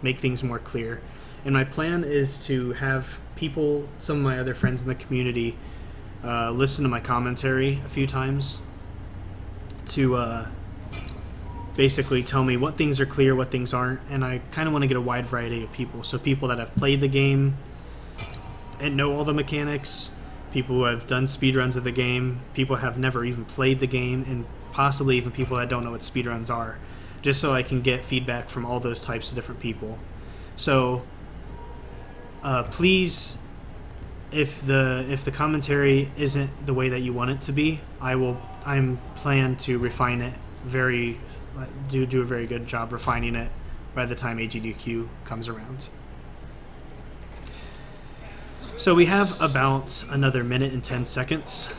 make things more clear. And my plan is to have people, some of my other friends in the community, listen to my commentary a few times to basically tell me what things are clear, what things aren't, and I kind of want to get a wide variety of people. So people that have played the game and know all the mechanics, people who have done speedruns of the game, people who have never even played the game, and possibly even people that don't know what speedruns are, just so I can get feedback from all those types of different people. So please, if the commentary isn't the way that you want it to be, I'm plan to refine it do a very good job refining it by the time AGDQ comes around. So we have about another minute and 10 seconds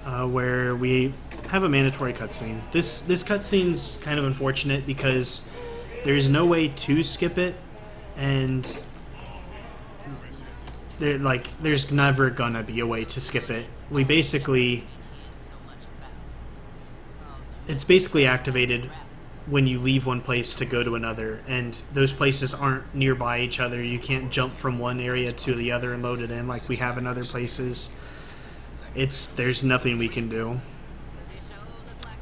where we have a mandatory cutscene. This cutscene's kind of unfortunate because there's no way to skip it, and there's never gonna be a way to skip it. It's basically activated when you leave one place to go to another, and those places aren't nearby each other. You can't jump from one area to the other and load it in like we have in other places. There's nothing we can do.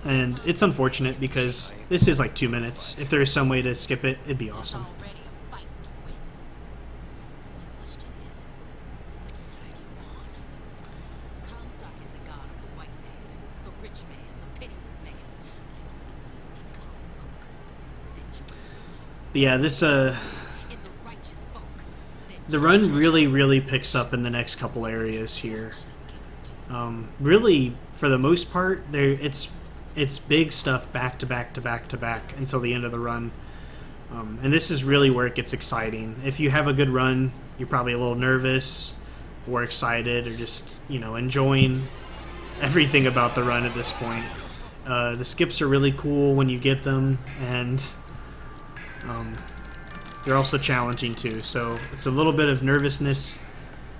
And it's unfortunate because this is like 2 minutes. If there is some way to skip it, it'd be awesome. Already a fight to win. The question is, which side you on? Comstock is the god of the white man, the rich man, the pitiless man. But if you believe in common folk, then join But yeah, this in the righteous folk. Then the run really picks up in the next couple areas here. Really, for the most part, it's big stuff back to back to back to back until the end of the run. And this is really where it gets exciting. If you have a good run, you're probably a little nervous or excited or just, enjoying everything about the run at this point. The skips are really cool when you get them, and they're also challenging too. So it's a little bit of nervousness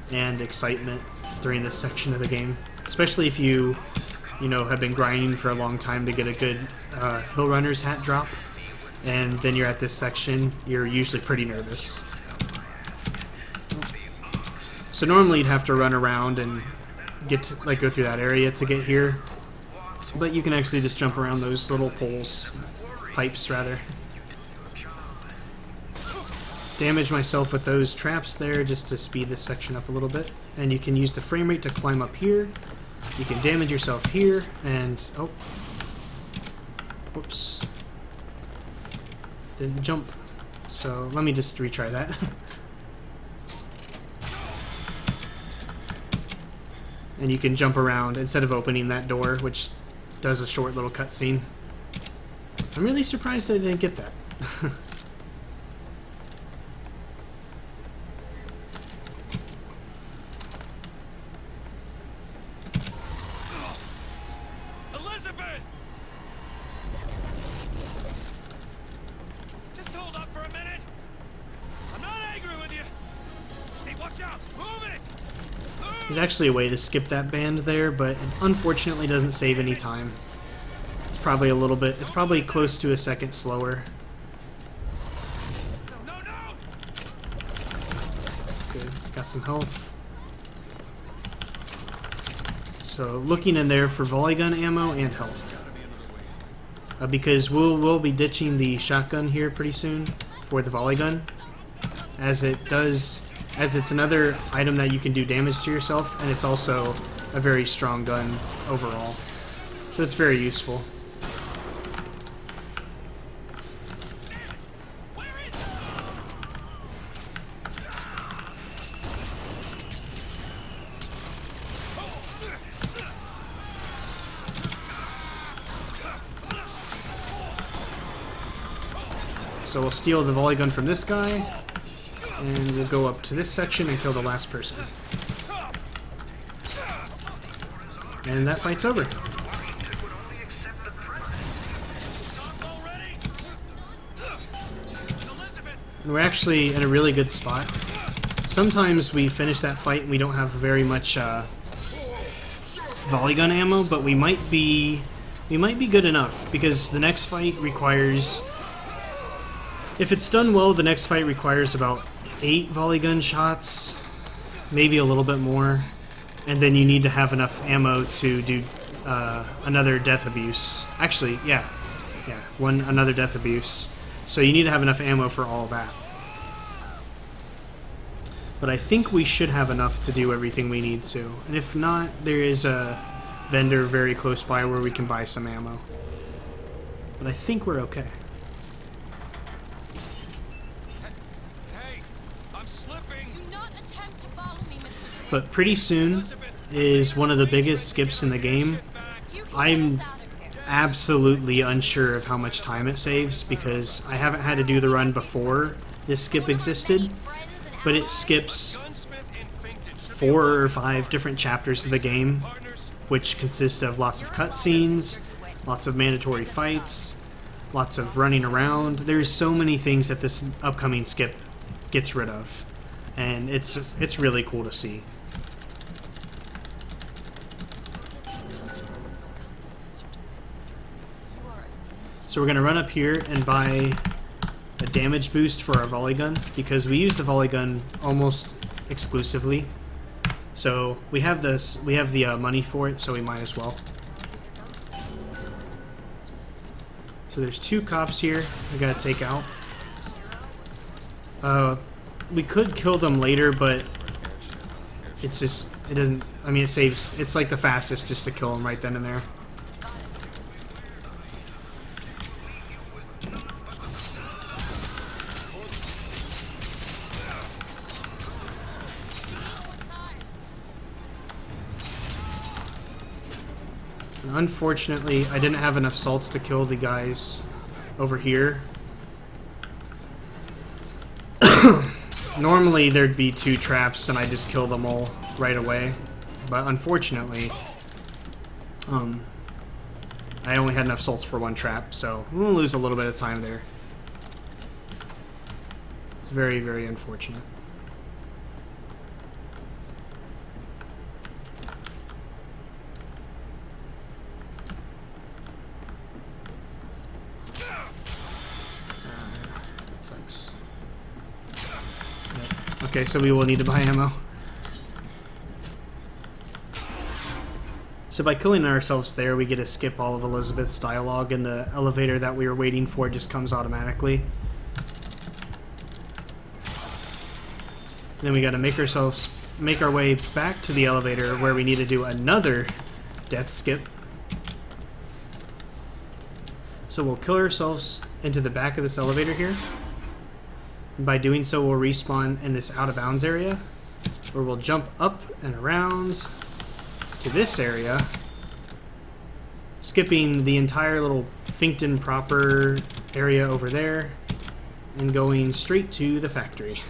and excitement during this section of the game, especially if you have been grinding for a long time to get a good Hill Runner's hat drop, and then you're at this section, you're usually pretty nervous. So normally you'd have to run around and get to, go through that area to get here, but you can actually just jump around those little pipes rather. Damage myself with those traps there just to speed this section up a little bit, and you can use the frame rate to climb up here. You can damage yourself here, and whoops, didn't jump, so let me just retry that. And you can jump around instead of opening that door, which does a short little cutscene. I'm really surprised I didn't get that. Elizabeth! Watch out! Move it! There's actually a way to skip that band there, but it unfortunately doesn't save any time. It's probably a little bit, it's probably close to a second slower. No, no! Good, got some health. So looking in there for volley gun ammo and health. Because we'll be ditching the shotgun here pretty soon for the volley gun, as it's another item that you can do damage to yourself, and it's also a very strong gun overall. So it's very useful. So we'll steal the volley gun from this guy, and we'll go up to this section and kill the last person. And that fight's over. And we're actually in a really good spot. Sometimes we finish that fight and we don't have very much volley gun ammo, but we might be good enough, because the next fight requires, if it's done well, the next fight requires about 8 volley gun shots, maybe a little bit more, and then you need to have enough ammo to do another death abuse. Actually, yeah, another death abuse. So you need to have enough ammo for all that. But I think we should have enough to do everything we need to. And if not, there is a vendor very close by where we can buy some ammo. But I think we're okay. Hey, I'm slipping. Do not attempt to follow me, Mr. Drake. But pretty soon is one of the biggest skips in the game. You can I'm get us out of here. absolutely unsure of how much time it saves, because I haven't had to do the run before this skip existed, but it skips 4 or 5 different chapters of the game, which consist of lots of cutscenes, lots of mandatory fights, lots of running around. There's so many things that this upcoming skip gets rid of, and it's really cool to see. So we're going to run up here and buy a damage boost for our volley gun, because we use the volley gun almost exclusively. So we have the money for it, so we might as well. So there's 2 cops here we gotta take out. We could kill them later, but it's just, it doesn't, I mean, it saves, it's like the fastest just to kill them right then and there. Unfortunately, I didn't have enough salts to kill the guys over here. Normally there'd be 2 traps and I just kill them all right away, but unfortunately I only had enough salts for 1 trap, so we'll lose a little bit of time there. It's very, very unfortunate. Sucks. Yep. Okay, so we will need to buy ammo. So by killing ourselves there, we get to skip all of Elizabeth's dialogue, and the elevator that we were waiting for just comes automatically. And then we got to make our way back to the elevator, where we need to do another death skip. So we'll kill ourselves into the back of this elevator here. And by doing so, we'll respawn in this out of bounds area, where we'll jump up and around to this area, skipping the entire little Finkton proper area over there, and going straight to the factory.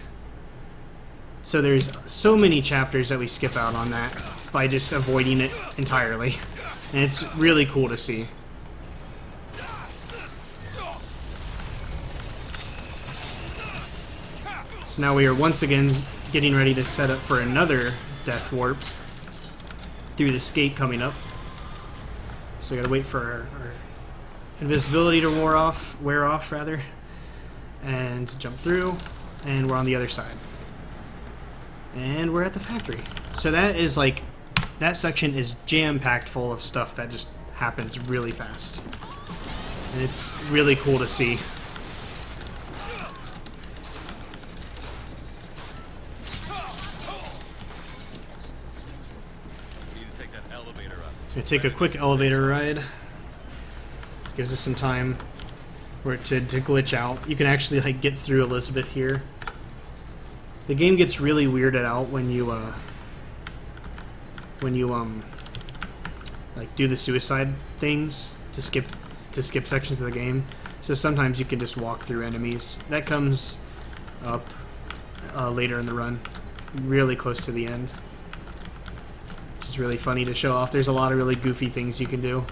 So there's so many chapters that we skip out on that by just avoiding it entirely, and it's really cool to see. So now we are once again getting ready to set up for another death warp through this gate coming up. So we gotta wait for our invisibility to wear off rather, and jump through, and we're on the other side. And we're at the factory. So that is like, that section is jam-packed full of stuff that just happens really fast. And it's really cool to see. So we take a quick elevator ride. This gives us some time for it to glitch out. You can actually like get through Elizabeth here. The game gets really weirded out when you like do the suicide things to skip sections of the game. So sometimes you can just walk through enemies. That comes up later in the run, really close to the end. Which is really funny to show off. There's a lot of really goofy things you can do.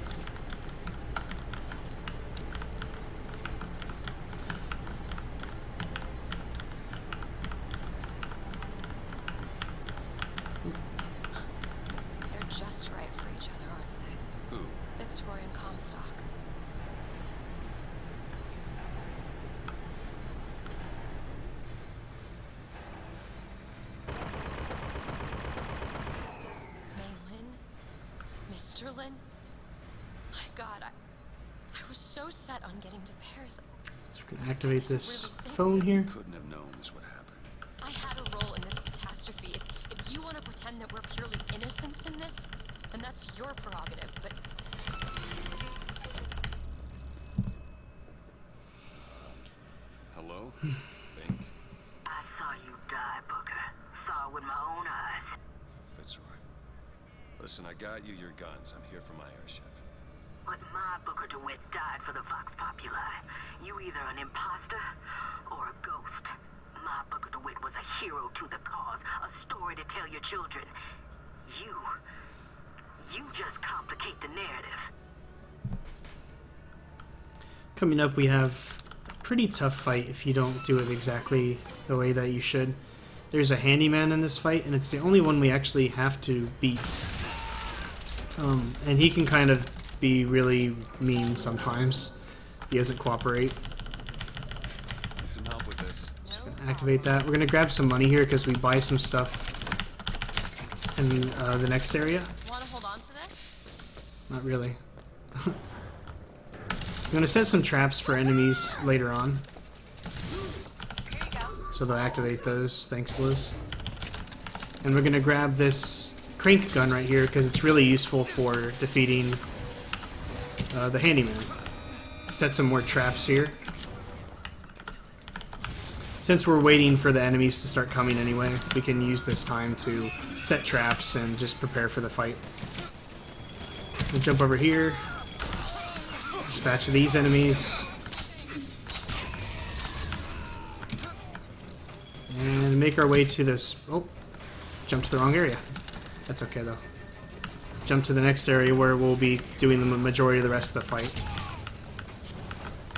They're just right for each other, aren't they? Who? Fitzroy and Comstock. Mr. Lin? My God, I was so set on getting to Paris. So we're gonna activate this phone here. Couldn't have known this would happen. I had a role in this catastrophe. If you want to pretend that we're purely innocents in this, then that's your prerogative, but... Hello? Think. I saw you die, Booker. Saw it with my own eyes. Fitzroy. Listen, I got you your guns. I'm here for my airship. But my Booker DeWitt died for the Vox Populi. You either an imposter or a ghost. My Booker DeWitt was a hero to the cause, a story to tell your children. You just complicate the narrative. Coming up, we have a pretty tough fight if you don't do it exactly the way that you should. There's a handyman in this fight, and it's the only one we actually have to beat. And he can kind of be really mean sometimes. He doesn't cooperate. Need some help with this. So we're gonna activate that. We're gonna grab some money here because we buy some stuff in the next area. Want to hold on to this? Not really. I'm gonna set some traps for enemies later on, Here you go. so they'll activate those. Thanks, Liz. And we're gonna grab this crank gun right here because it's really useful for defeating the handyman. Set some more traps here. Since we're waiting for the enemies to start coming anyway, we can use this time to set traps and just prepare for the fight. We'll jump over here. Dispatch these enemies. And make our way to this... Oh, jumped to the wrong area. That's okay though. Jump to the next area where we'll be doing the majority of the rest of the fight.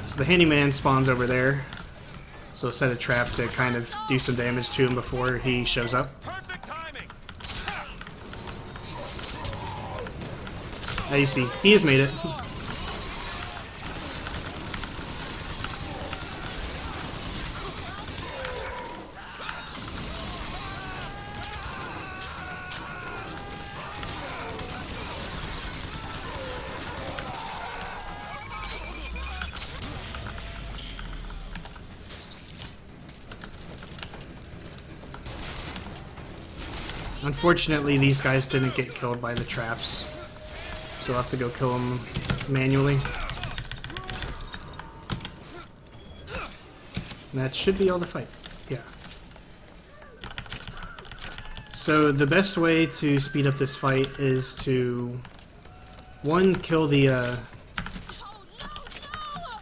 So the handyman spawns over there. So we'll set a trap to kind of do some damage to him before he shows up. Perfect timing. As you see, he has made it. Unfortunately, these guys didn't get killed by the traps, so we'll have to go kill them manually. And that should be all the fight. Yeah. So the best way to speed up this fight is to, one, kill the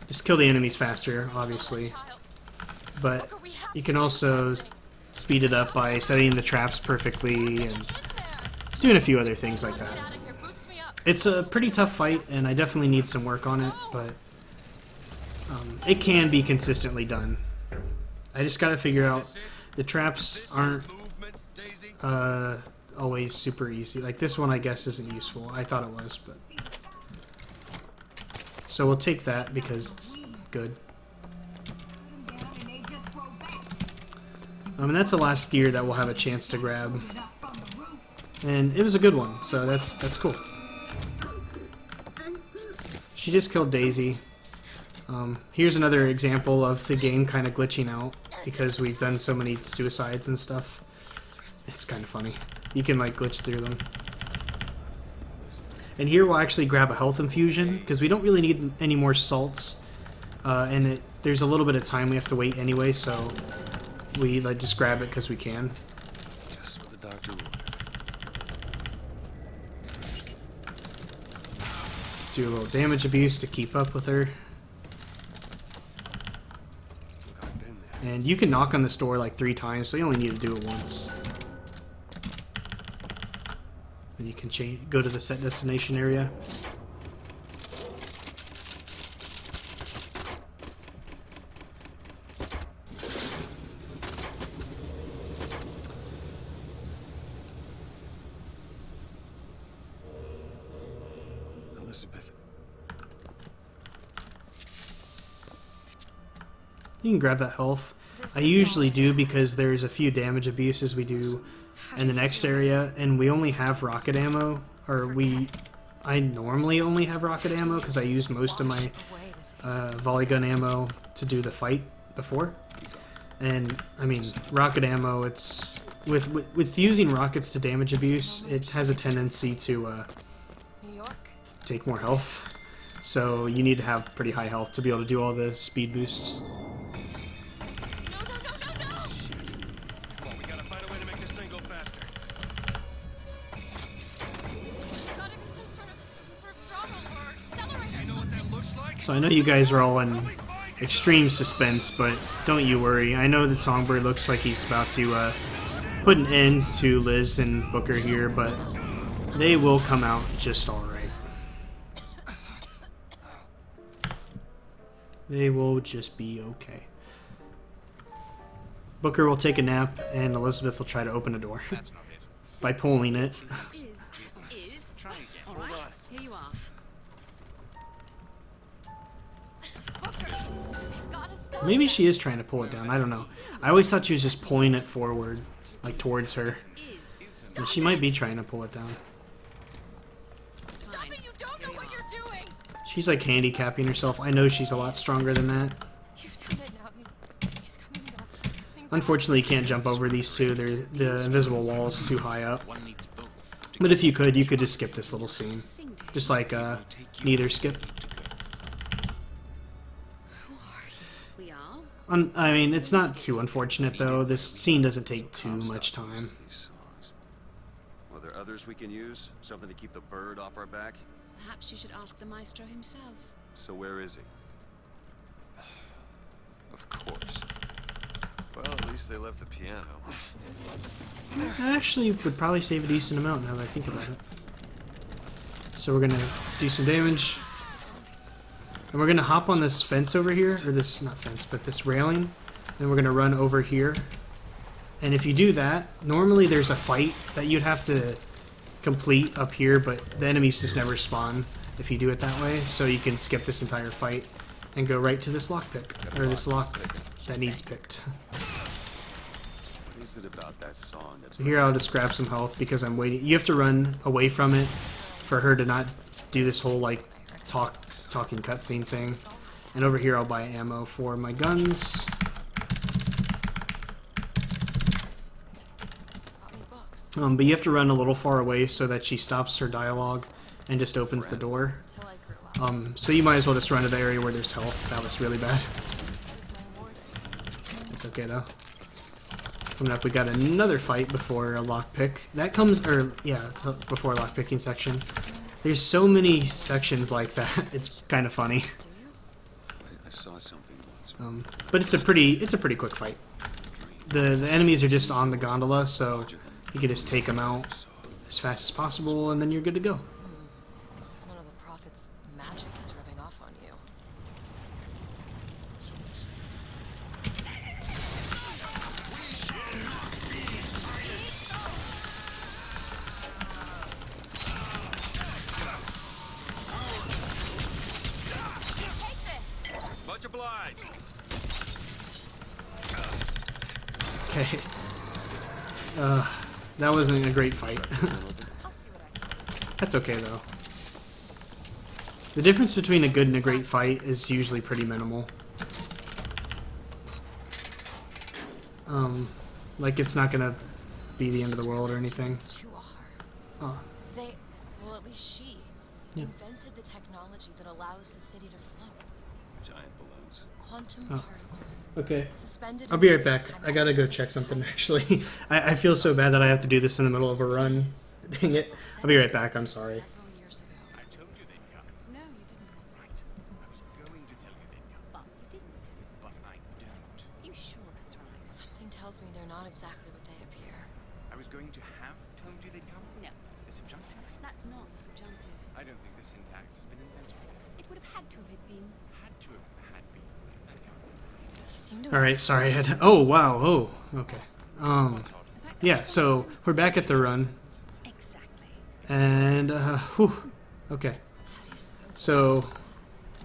just kill the enemies faster, obviously. But you can also speed it up by setting the traps perfectly and doing a few other things like that. It's a pretty tough fight, and I definitely need some work on it, but it can be consistently done. I just gotta figure out the traps aren't Daisy? always super easy. Like this one I guess isn't useful. I thought it was, but... So we'll take that because it's good. And that's the last gear that we'll have a chance to grab. And it was a good one, so that's cool. She just killed Daisy. Here's another example of the game kind of glitching out because we've done so many suicides and stuff. It's kind of funny. You can like glitch through them. And here we'll actually grab a health infusion because we don't really need any more salts. And there's a little bit of time we have to wait anyway, so we like just grab it because we can. Just what the doctor ordered. Do a little damage abuse to keep up with her. I've been there. And you can knock on this door like 3 times, so you only need to do it once. Then you can go to the set destination area. Elizabeth. You can grab that health. I usually do because there's a few damage abuses we do in the next area, and we only have rocket ammo, or I normally only have rocket ammo because I use most of my volley gun ammo to do the fight before. And I mean, rocket ammo, it's with using rockets to damage abuse, it has a tendency to take more health. So you need to have pretty high health to be able to do all the speed boosts. So I know you guys are all in extreme suspense, but don't you worry. I know that Songbird looks like he's about to put an end to Liz and Booker here, but they will come out just alright. They will just be okay. Booker will take a nap, and Elizabeth will try to open a door by pulling it. Here you are. Maybe she is trying to pull it down. I don't know. I always thought she was just pulling it forward, like towards her. And she might be trying to pull it down. Stop it! You don't know what you're doing. She's like handicapping herself. I know she's a lot stronger than that. You've done it now. He's coming back. He's coming back. Unfortunately, you can't jump over these two. The invisible wall is too high up. But if you could just skip this little scene. Just like neither skip. I mean, it's not too unfortunate, though. This scene doesn't take too much time. Are there others we can use? Something to keep the bird off our back? Perhaps you should ask the maestro himself. So where is he? Of course. Well, at least they left the piano. That actually would probably save a decent amount now that I think about it. So we're gonna do some damage. And we're gonna hop on this fence over here, or this, not fence, but this railing. And we're gonna run over here. And if you do that, normally there's a fight that you'd have to complete up here, but the enemies just never spawn if you do it that way. So you can skip this entire fight and go right to this lockpick, or this lock that needs picked. What is it about that song that... So here I'll just grab some health because I'm waiting. You have to run away from it for her to not do this whole like talking cutscene thing. And over here I'll buy ammo for my guns. But you have to run a little far away so that she stops her dialogue and just opens the door. So you might as well just run to the area where there's health. That was really bad. It's okay though. Coming up, we got another fight before a lockpick. That comes, before a lockpicking section. There's so many sections like that. It's kind of funny. I saw something once. But it's a pretty quick fight. The enemies are just on the gondola, so you can just take them out as fast as possible, and then you're good to go. One of the prophet's magic is rubbing off on you. obliged. Okay. That wasn't a great fight. I'll see what I can do. That's okay though. The difference between a good and a great fight is usually pretty minimal. Like it's not gonna be the end of the world or anything. Those two are. Oh, They, well, at least she Yeah. invented the technology that allows the city to float. Giant balloons. Quantum Oh. particles. okay. Suspended I'll in be right back. space-time I gotta go at check rest. something actually. I feel so bad that I have to do this in the middle of a run. Dang it. I'll be right back, I'm sorry. Several years ago. I told you they'd come. No, you didn't. Right. I was going to tell you they'd come, But you didn't. but I don't. You sure that's right? Something tells me they're not exactly what they appear. I was going to have told you they'd come. No, The subjunctive. that's not the subjunctive. I don't think the syntax has been invented yet. It would have had to have been. Had to have had been. He seemed to. All right, sorry. I had. Oh wow. Oh, okay. The fact that Yeah. So we're back at the run, exactly. and whew. Okay. How do you suppose So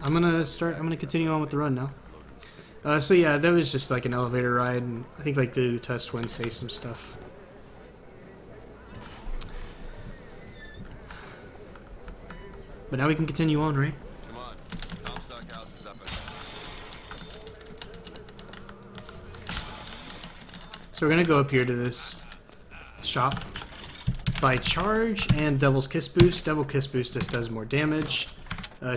I'm gonna continue on with the run now. So yeah, that was just like an elevator ride, and I think like the test win say some stuff. But now we can continue on, right? Come on. Comstock House is up ahead. So we're gonna go up here to this shop. Buy charge and Devil's Kiss Boost. Devil Kiss Boost just does more damage.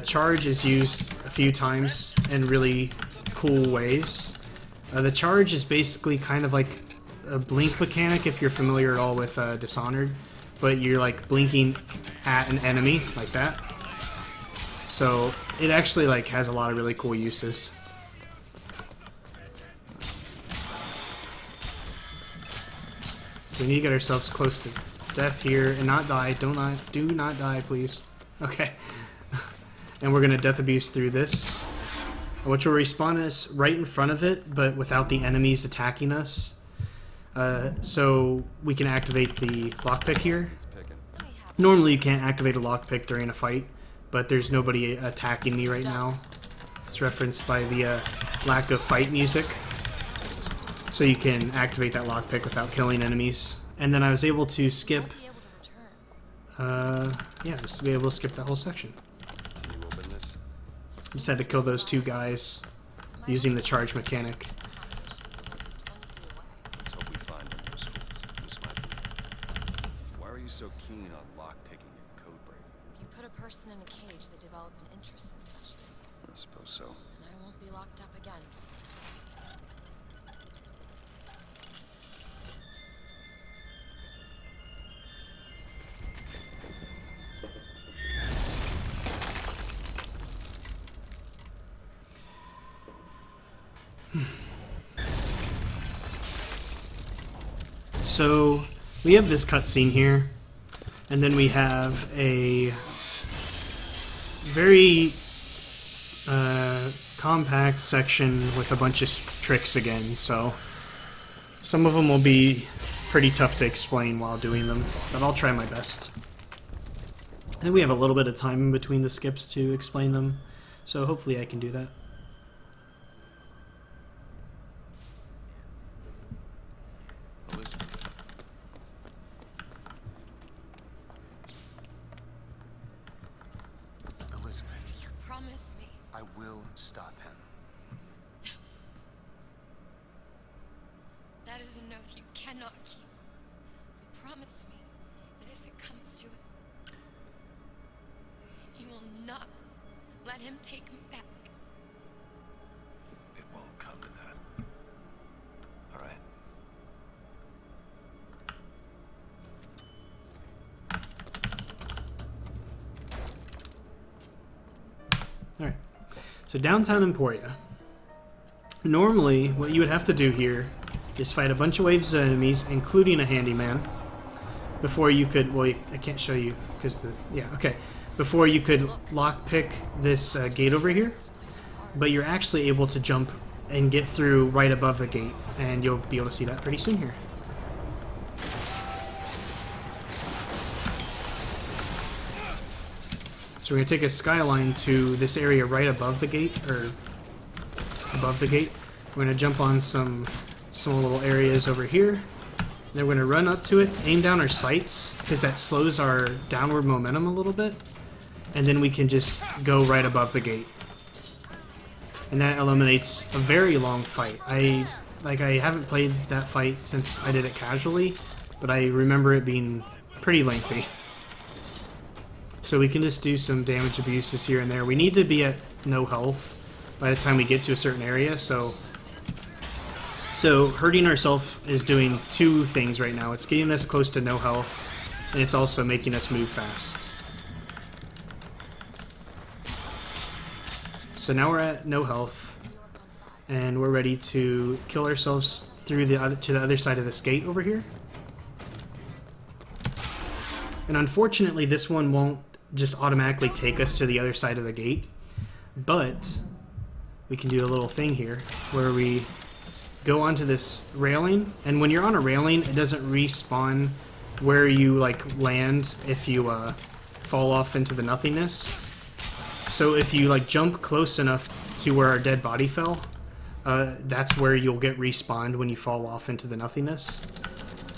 Charge is used a few times in really cool ways. The charge is basically kind of like a blink mechanic if you're familiar at all with Dishonored, but you're like blinking at an enemy like that. So it actually like has a lot of really cool uses. So we need to get ourselves close to death here and not die. Do not die, please. Okay. And we're gonna death abuse through this, which will respawn us right in front of it, but without the enemies attacking us. So we can activate the lockpick here. It's picking. Normally you can't activate a lockpick during a fight, but there's nobody attacking me right now. It's referenced by the lack of fight music. So you can activate that lockpick without killing enemies. And then I was able to skip, be able to return? yeah, just to be able to skip that whole section. Can you open this? Just had to kill those two guys using the charge mechanic. Let's hope we find one of those fools. This might be. Why are you so keen on lockpicking and code breaking? If you put a person in a cage, they develop an interest in such things. I suppose so. And I won't be locked up again. So we have this cutscene here, and then we have a very compact section with a bunch of tricks again. So some of them will be pretty tough to explain while doing them, but I'll try my best. And we have a little bit of time in between the skips to explain them, so hopefully I can do that. Elizabeth. Elizabeth, you, Promise me. I will stop him. That is an oath you cannot keep. You promise me that if it comes to it, you will not let him take me back. It won't come to that. All right. Alright, so downtown Emporia. Normally, what you would have to do here is fight a bunch of waves of enemies, including a handyman, before you could, well, I can't show you, because before you could lockpick this gate over here, This place apart. but you're actually able to jump and get through right above the gate, and you'll be able to see that pretty soon here. So we're going to take a skyline to this area right above the gate, or above the gate. We're going to jump on some small little areas over here. Then we're going to run up to it, aim down our sights, because that slows our downward momentum a little bit. And then we can just go right above the gate. And that eliminates a very long fight. I haven't played that fight since I did it casually, but I remember it being pretty lengthy. So we can just do some damage abuses here and there. We need to be at no health by the time we get to a certain area, so hurting ourselves is doing two things right now. It's getting us close to no health, and it's also making us move fast. So now we're at no health, and we're ready to kill ourselves through to the other side of this gate over here. And unfortunately, this one won't just automatically take us to the other side of the gate, but we can do a little thing here where we go onto this railing, and when you're on a railing, it doesn't respawn where you land if you fall off into the nothingness. So if you jump close enough to where our dead body fell, that's where you'll get respawned when you fall off into the nothingness.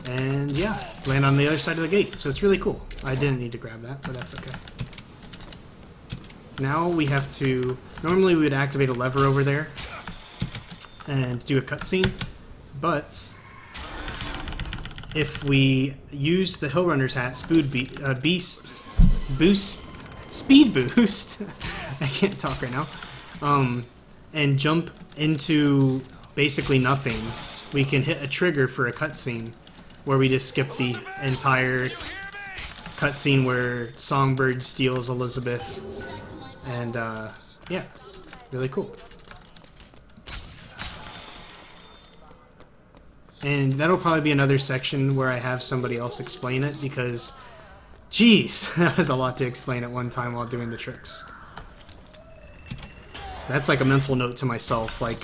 And yeah, land on the other side of the gate. So it's really cool. I didn't need to grab that, but that's okay. Now we have to... Normally we would activate a lever over there and do a cutscene, but if we use the Hill Runner's hat, speed boost, I can't talk right now, and jump into basically nothing, we can hit a trigger for a cutscene where we just skip the entire cutscene where Songbird steals Elizabeth, and yeah, really cool. And that'll probably be another section where I have somebody else explain it, because, geez, that was a lot to explain at one time while doing the tricks. That's like a mental note to myself, I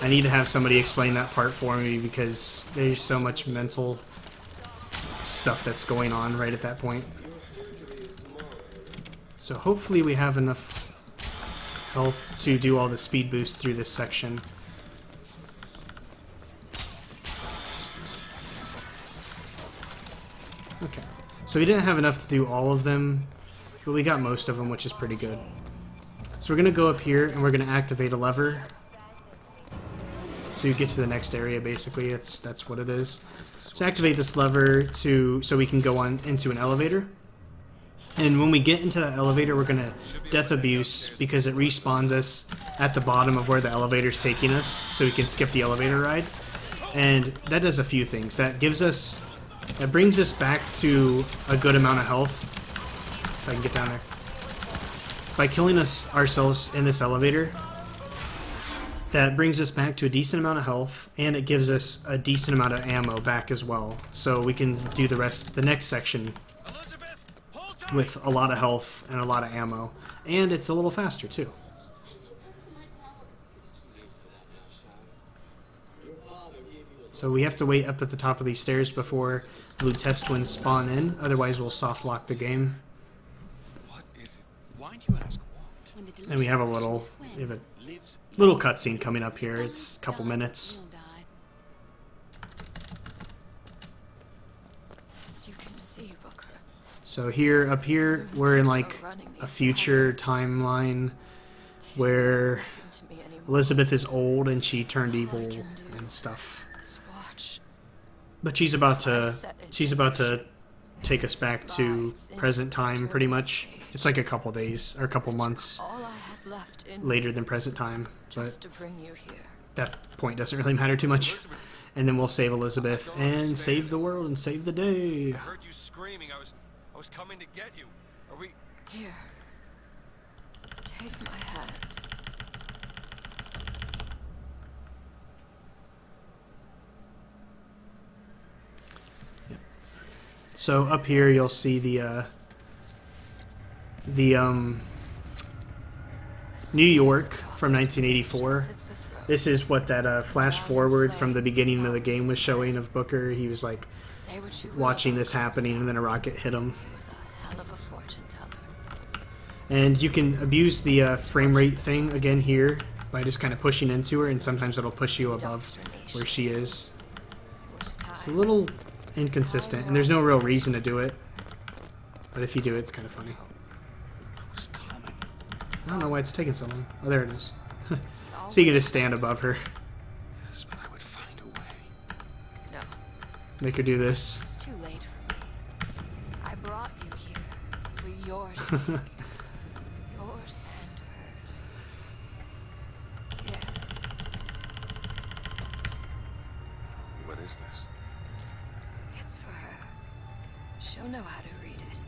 need to have somebody explain that part for me, because there's so much mental stuff that's going on right at that point. So hopefully we have enough health to do all the speed boost through this section. Okay, so we didn't have enough to do all of them, but we got most of them, which is pretty good. So we're going to go up here and we're going to activate a lever to get to the next area, basically. That's what it is. So activate this lever so we can go on into an elevator. And when we get into that elevator, we're going to death abuse, because it respawns us at the bottom of where the elevator's taking us, so we can skip the elevator ride. And that does a few things. That brings us back to a good amount of health. If I can get down there. By killing ourselves in this elevator, that brings us back to a decent amount of health, and it gives us a decent amount of ammo back as well. So we can do the next section with a lot of health and a lot of ammo. And it's a little faster too. So we have to wait up at the top of these stairs before blue test twins spawn in, otherwise we'll soft lock the game. What is it? Why do you ask what? And we have a little cutscene coming up here. It's a couple minutes. As you can see, Booker, So up here, we're in a future timeline where listen to me anymore. Elizabeth is old and she turned evil and stuff. Watch. But she's about to take us back to present time, pretty much. It's like a couple days or a couple months All I had left in later than present time, just but to bring you here. that point doesn't really matter too much. And then we'll save Elizabeth and save the world and save the day. I heard you screaming. I was coming to get you. Are we... Here. Take my hand. So up here you'll see the New York from 1984. This is what that flash forward from the beginning of the game was showing of Booker. He was watching this happening, and then a rocket hit him. Was a hell of a fortune teller. And you can abuse the frame rate thing again here by just kind of pushing into her, and sometimes it'll push you above where she is. It's a little inconsistent, and there's no real reason to do it. But if you do it, it's kind of funny. I don't know why it's taking so long. Oh, there it is. So you can just stand above her. Yes, but I would find a way. No, Make her do this. it's too late for me. I brought you here for your sake. Yours and hers. Yeah. What is this? It's for her. She'll know how to read it.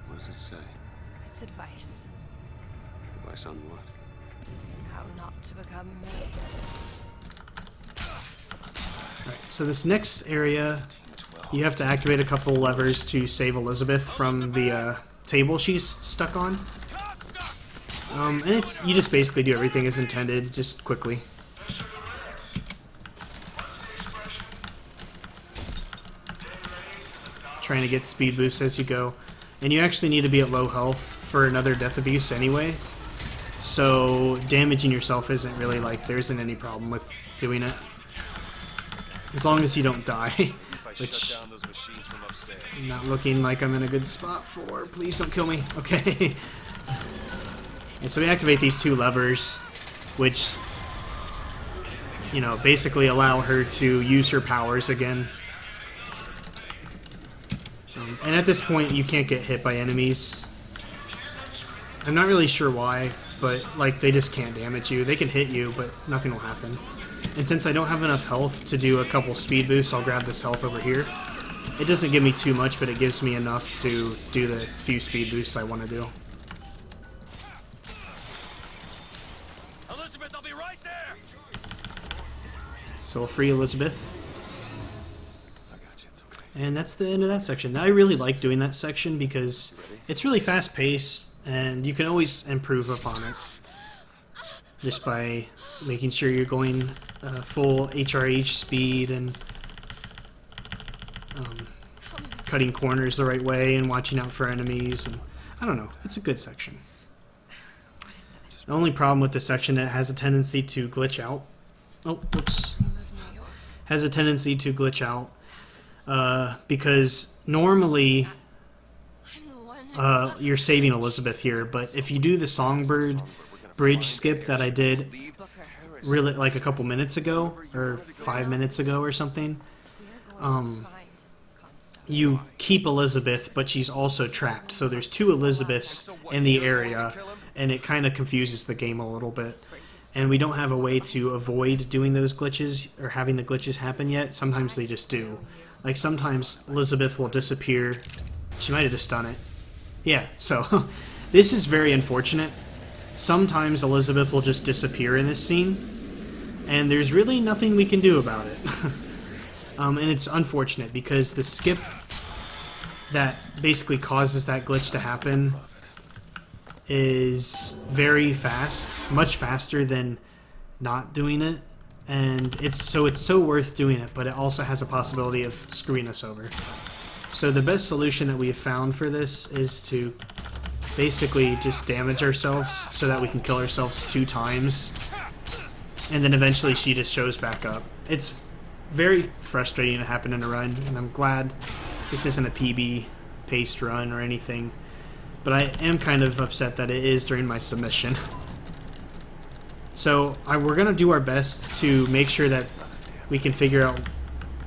What does it say? It's advice. Advice on what? How not to become me. Alright, so this next area, you have to activate a couple levers to save Elizabeth from the table she's stuck on. And it's you just basically do everything as intended, just quickly. Trying to get speed boosts as you go. And you actually need to be at low health for another death abuse anyway. So damaging yourself isn't really there isn't any problem with doing it. As long as you don't die. Which down those machines from upstairs. not looking like I'm in a good spot for. Please don't kill me. Okay. And so we activate these two levers, which, you know, basically allow her to use her powers again. And at this point, you can't get hit by enemies. I'm not really sure why, but, they just can't damage you. They can hit you, but nothing will happen. And since I don't have enough health to do a couple speed boosts, I'll grab this health over here. It doesn't give me too much, but it gives me enough to do the few speed boosts I want to do. Elizabeth, I'll be right there. So we'll free Elizabeth. I got you. It's okay. And that's the end of that section. I really like doing that section because it's really fast-paced, and you can always improve upon it. Just by making sure you're going full HRH speed and cutting corners the right way and watching out for enemies. And I don't know. It's a good section. The only problem with this section, it has a tendency to glitch out. Oh, whoops. Has a tendency to glitch out because normally you're saving Elizabeth here, but if you do the Songbird bridge skip that I did really a couple minutes ago or 5 minutes ago or something, you keep Elizabeth, but she's also trapped. So there's two Elizabeths in the area, and it kind of confuses the game a little bit. And we don't have a way to avoid doing those glitches or having the glitches happen yet. Sometimes they just do. Sometimes Elizabeth will disappear. She might have just done it. Yeah, so this is very unfortunate. Sometimes Elizabeth will just disappear in this scene, and there's really nothing we can do about it. And it's unfortunate because the skip that basically causes that glitch to happen is very fast, much faster than not doing it, and it's so worth doing it, but it also has a possibility of screwing us over. So the best solution that we have found for this is to basically just damage ourselves so that we can kill ourselves 2 times, and then eventually she just shows back up. It's very frustrating to happen in a run, and I'm glad this isn't a PB paced run or anything, but I am kind of upset that it is during my submission. So we're going to do our best to make sure that we can figure out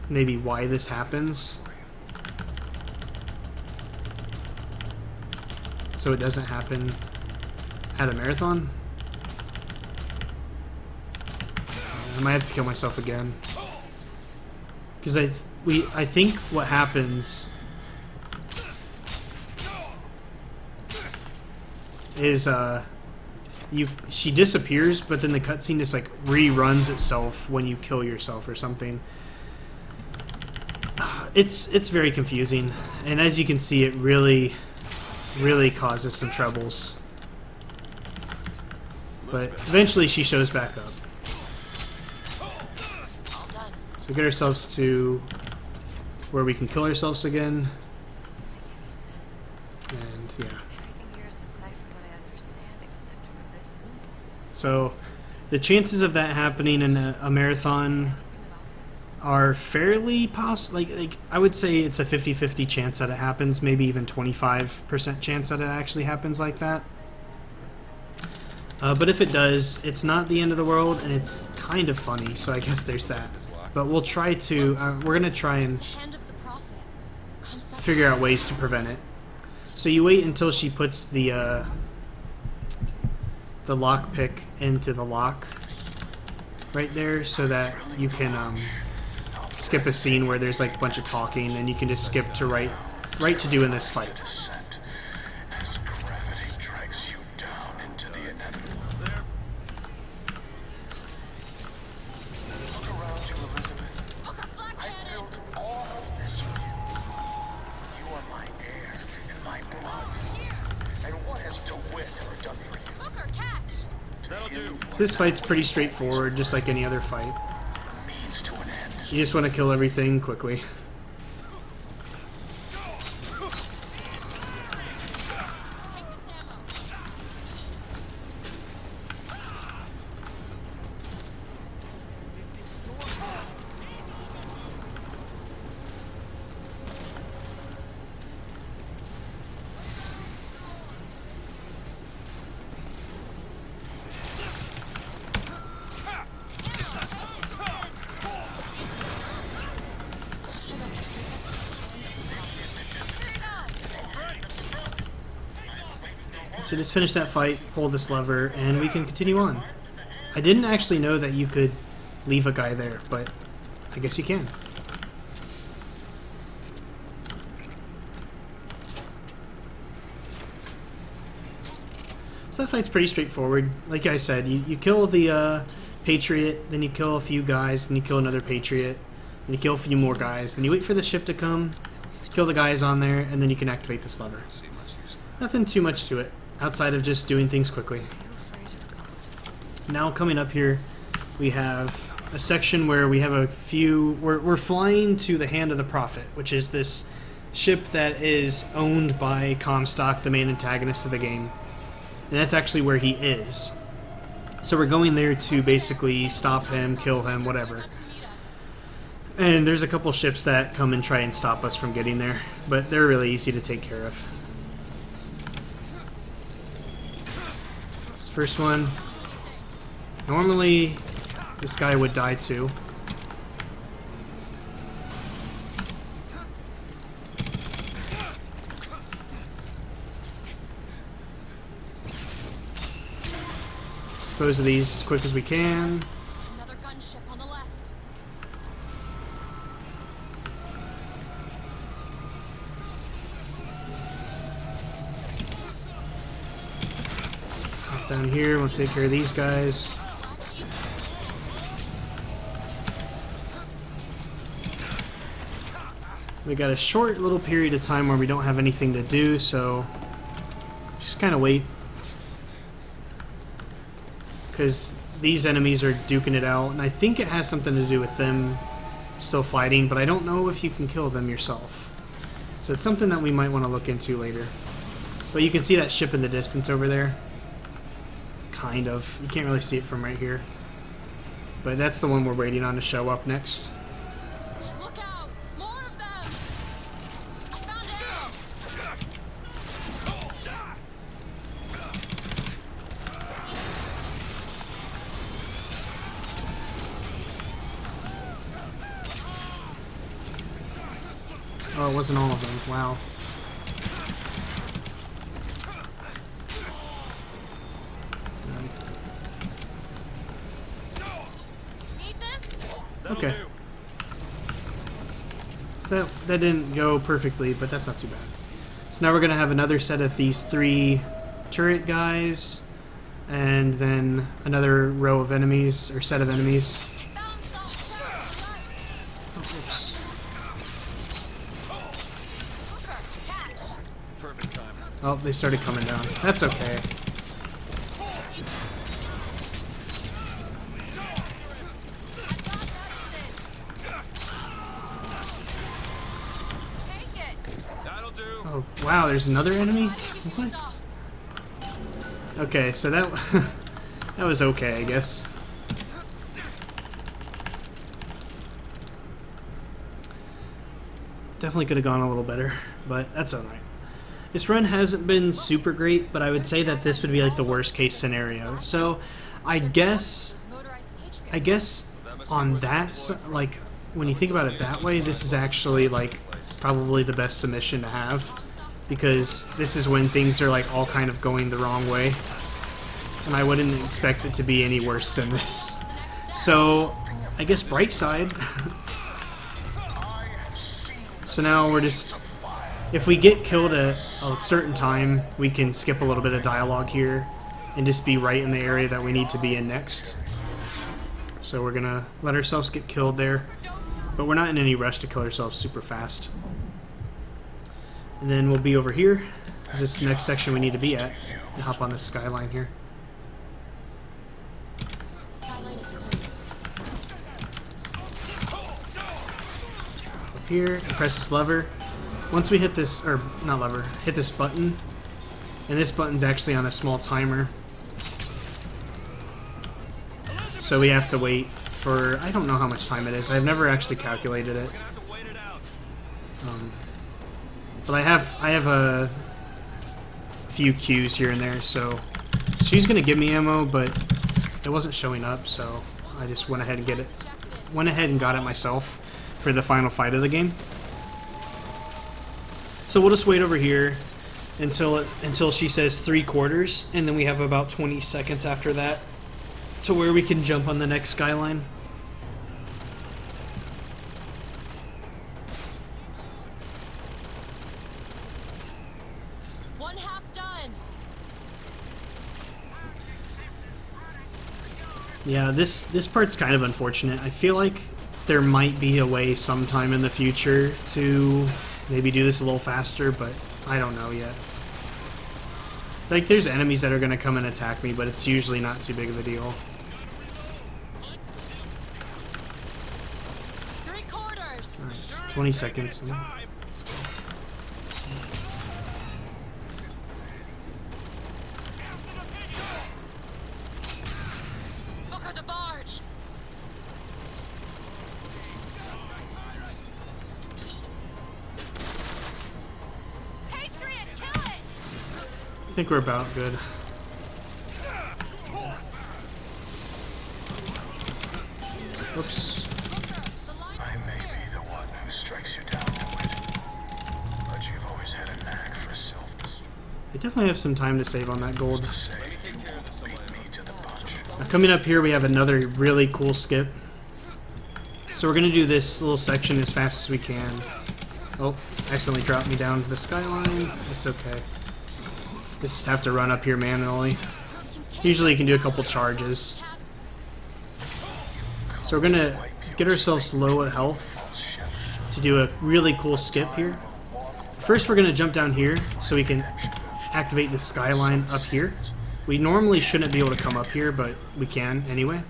maybe why this happens, so it doesn't happen at a marathon. I might have to kill myself again, because I think what happens is she disappears, but then the cutscene just reruns itself when you kill yourself or something. It's very confusing, and as you can see, it really causes some troubles. But eventually she shows back up. So we get ourselves to where we can kill ourselves again. This doesn't make any sense. And yeah. Everything here is deciphered what I understand except for this. So the chances of that happening in a marathon are fairly like I would say it's a 50-50 chance that it happens, maybe even 25% chance that it actually happens like that. But if it does, it's not the end of the world, and it's kind of funny, so I guess there's that. But we'll try to, we're going to try and figure out ways to prevent it. So you wait until she puts the lockpick into the lock right there, so that you can skip a scene where there's like a bunch of talking, and you can just skip to right to doing this fight. As gravity drags you down into the inevitable. Look around you, Elizabeth. I built all of this for you. You are my air and my blood. And what has DeWitt ever done for you? Booker, catch! That'll do. So this fight's pretty straightforward, just like any other fight. Means to an end. You just want to kill everything quickly. Take this ammo. So just finish that fight, pull this lever, and we can continue on. I didn't actually know that you could leave a guy there, but I guess you can. So that fight's pretty straightforward. Like I said, you kill the Patriot, then you kill a few guys, then you kill another Patriot, then you kill a few more guys, then you wait for the ship to come, kill the guys on there, and then you can activate this lever. See much use. Nothing too much to it, outside of just doing things quickly. Now coming up here, we have a section where we have a few... We're flying to the Hand of the Prophet, which is this ship that is owned by Comstock, the main antagonist of the game. And that's actually where he is. So we're going there to basically stop him, kill him, whatever. Not to meet us. And there's a couple ships that come and try and stop us from getting there, but they're really easy to take care of. This first one, normally this guy would die too. Dispose of these as quick as we can. Another gunship on the left. Hop down here, we'll take care of these guys. We got a short little period of time where we don't have anything to do, so just kind of wait. Because these enemies are duking it out, and I think it has something to do with them still fighting, but I don't know if you can kill them yourself. So it's something that we might want to look into later. But you can see that ship in the distance over there. Kind of. You can't really see it from right here. But that's the one we're waiting on to show up next. Look out! More of them! I found ammo! Oh, it wasn't all of them. Wow. Need this? That'll Okay. do. So that didn't go perfectly, but that's not too bad. So now we're going to have another set of these 3 turret guys, and then another row of enemies, or set of enemies. Found soft shell on the left. Oh, oops. Booker, catch! Perfect time. Oh, they started coming down. That's okay. Take it! That'll do. Oh, wow, there's another enemy? What? Okay, so that That was okay, I guess. Definitely could have gone a little better, but that's alright. This run hasn't been super great, but I would say that this would be like the worst case scenario. So I guess on that, like when you think about it that way, this is actually like probably the best submission to have, because this is when things are like all kind of going the wrong way, and I wouldn't expect it to be any worse than this. So I guess bright side. So now we're just, if we get killed at a certain time, we can skip a little bit of dialogue here and just be right in the area that we need to be in next. So we're gonna let ourselves get killed there, but we're not in any rush to kill ourselves super fast. And then we'll be over here. This is the next section we need to be at. And hop on this skyline here. Skyline is clear. Up here, and press this lever. Once we hit this, or not lever, hit this button, and this button's actually on a small timer. So we have to wait for, I don't know how much time it is. I've never actually calculated it. But I have a few Qs here and there, so she's gonna give me ammo, but it wasn't showing up, so I just went ahead and got it myself for the final fight of the game. So we'll just wait over here until she says 3/4, and then we have about 20 seconds after that to where we can jump on the next skyline. One half done. Yeah, this part's kind of unfortunate. I feel like there might be a way sometime in the future to maybe do this a little faster, but I don't know yet. Like, there's enemies that are going to come and attack me, but it's usually not too big of a deal. 3/4. Nice. 20 seconds. Booker the barge. Patriot, kill it. I think we're about good. Oops. I may be the one who strikes you down to it, but you've always had a knack for self-destruction. I definitely have some time to save on that gold. To say, you won't beat me to the punch. Now, coming up here, we have another really cool skip. So we're going to do this little section as fast as we can. Oh, accidentally dropped me down to the skyline. It's okay. Just have to run up here manually. Usually you can do a couple charges. So we're going to get ourselves low at health to do a really cool skip here. First we're going to jump down here so we can activate the skyline up here. We normally shouldn't be able to come up here, but we can anyway.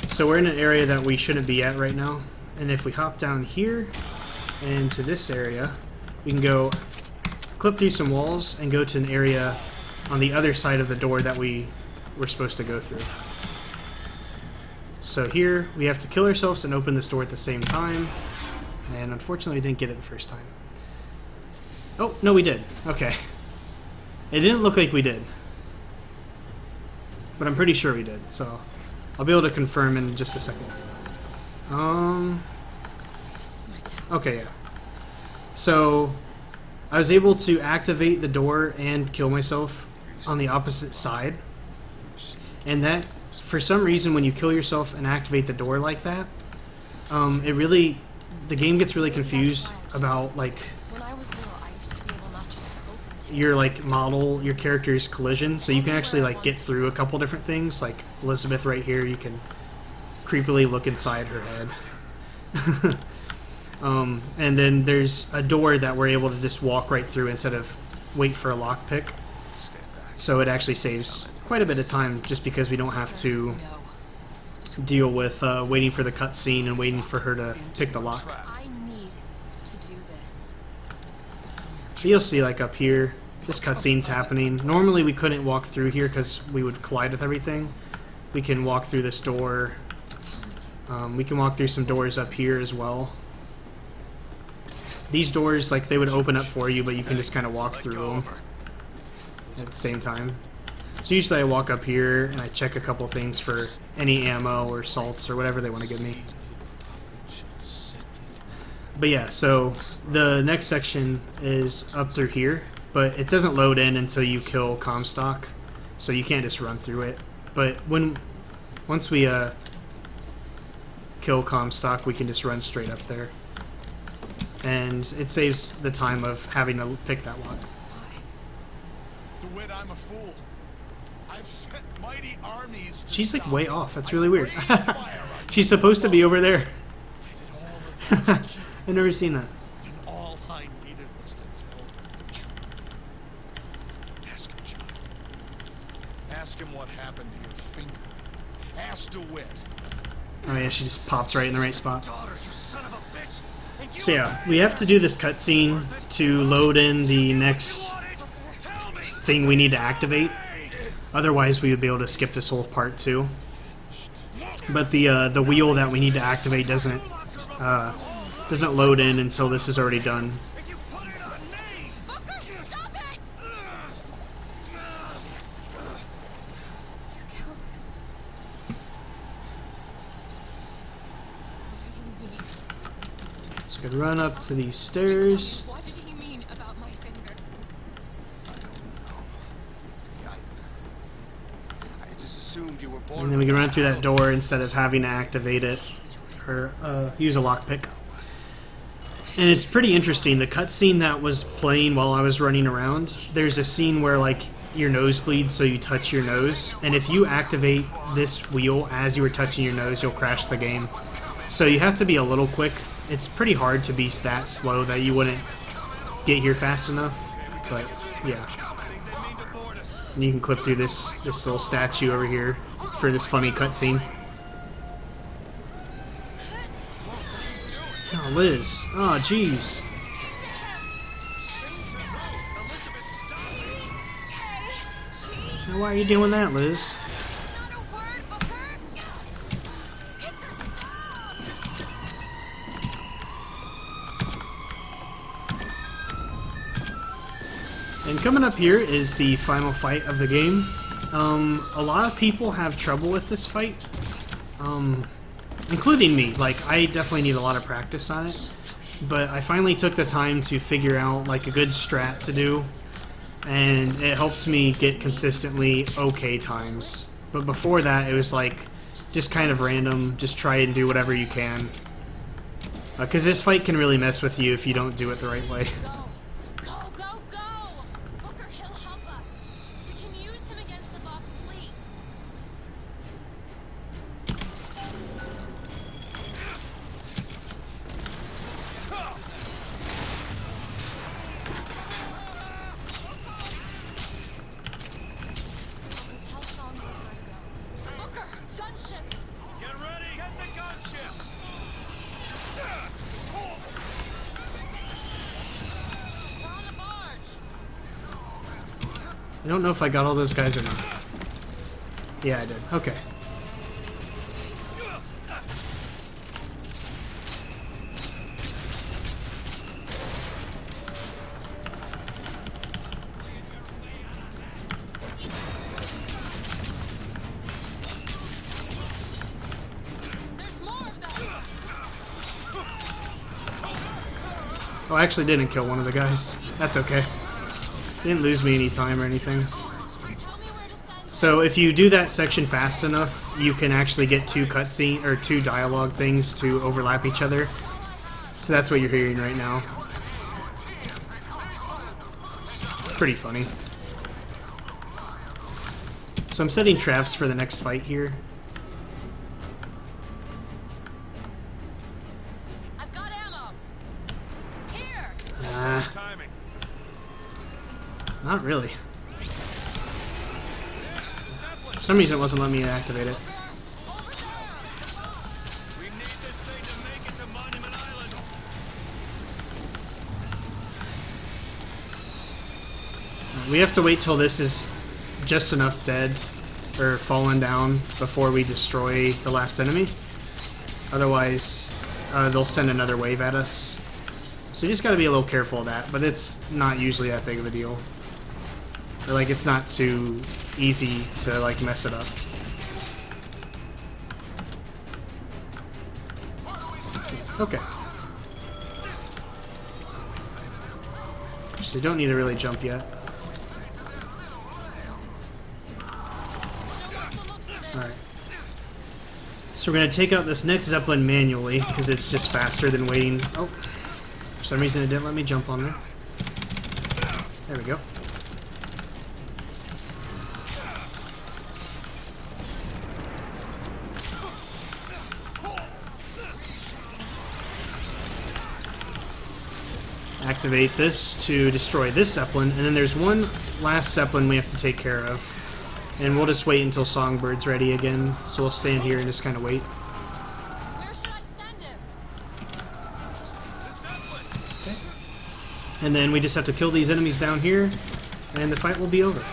So we're in an area that we shouldn't be at right now. And if we hop down here and to this area, we can go clip through some walls and go to an area on the other side of the door that we were supposed to go through. So here we have to kill ourselves and open this door at the same time, and unfortunately we didn't get it the first time. Oh, no, we did. Okay. It didn't look like we did, but I'm pretty sure we did, so I'll be able to confirm in just a second. This is my town. Okay, yeah. So I was able to activate the door and kill myself on the opposite side. And that, for some reason, when you kill yourself and activate the door like that, the game gets really confused about, like, When I was little, I used to be able not just to open tapes. your character's collision. So you can actually, like, get through a couple different things. Like Elizabeth right here, you can creepily look inside her head. And then there's a door that we're able to just walk right through instead of wait for a lockpick. So it actually saves quite a bit of time just because we don't have to No. This is between deal with waiting for the cutscene and waiting for her to pick the lock. I need to do this. But you'll see, like, up here, this cutscene's happening. Normally we couldn't walk through here because we would collide with everything. We can walk through this door. We can walk through some doors up here as well. These doors, like, they would open up for you, but you can just kind of walk through them at the same time. So usually I walk up here and I check a couple things for any ammo or salts or whatever they want to give me. But yeah, so the next section is up through here, but it doesn't load in until you kill Comstock, so you can't just run through it. But once we kill Comstock, we can just run straight up there. And it saves the time of having to pick that lock. DeWitt, I'm a fool. I've sent mighty armies to She's like stop way you. off. That's really weird. I rained fire on She's supposed to be over there. you. I did all of that to keep I've never seen that. when all I needed was to tell her the truth. Ask him, child. Ask him what happened to your finger. Ask DeWitt. Oh yeah, she just pops right in the right spot. Daughter, you son of a bitch. And you So yeah, we have to do this cutscene to load in the next tell me. thing we need to activate. Otherwise, we would be able to skip this whole part too. But the wheel that we need to activate doesn't load in until this is already done. And you put it on me. Booker, stop it! Killed him. What did he mean? So we could run up to these Tell me, stairs. what did he mean about my finger? I just assumed you were born. And then we can run through that door instead of having to activate it or use a lockpick. And it's pretty interesting. The cutscene that was playing while I was running around, there's a scene where like your nose bleeds, so you touch your nose. And if you activate this wheel as you were touching your nose, you'll crash the game. So you have to be a little quick. It's pretty hard to be that slow that you wouldn't get here fast enough. But yeah. And you can clip through this little statue over here for this funny cutscene. Oh, Liz. Oh, jeez. Now, why are you doing that, Liz? Not a word, Booker! It's a song! And coming up here is the final fight of the game. A lot of people have trouble with this fight, including me. Like, I definitely need a lot of practice on it. But I finally took the time to figure out like a good strat to do, and it helps me get consistently okay times. But before that, it was like just kind of random. Just try and do whatever you can, because this fight can really mess with you if you don't do it the right way. Go! Go, go, go! Booker, he'll help us. We can use him against the Vox fleet. Tell Song where to go. Booker, gunships! Get ready. Get the gunship. We're on the barge! I don't know if I got all those guys or not. Yeah, I did. Okay. There's more of them! Oh, I actually didn't kill one of the guys. That's okay. Didn't lose me any time or anything. Tell me where to send So if you do that section fast enough, you can actually get two cutscene or two dialogue things to overlap each other. So that's what you're hearing right now. Pretty funny. So I'm setting traps for the next fight here. I've got ammo! Here! Nah, Timing. not really. For some reason it wasn't letting me activate it. Over there! We need this thing to make it to Monument Island. we have to wait till this is just enough dead or fallen down before we destroy the last enemy. Otherwise, they'll send another wave at us. So you just gotta be a little careful of that, but it's not usually that big of a deal. Or like, it's not too easy to like mess it up. Okay. So you don't need to really jump yet. Alright. So we're going to take out this next Zeppelin manually, because it's just faster than waiting. Oh, for some reason it didn't let me jump on there. There we go. Activate this to destroy this Zeppelin, and then there's one last Zeppelin we have to take care of. And we'll just wait until Songbird's ready again, so we'll stand here and just kind of wait. Where should I send him? Okay. And then we just have to kill these enemies down here, and the fight will be over.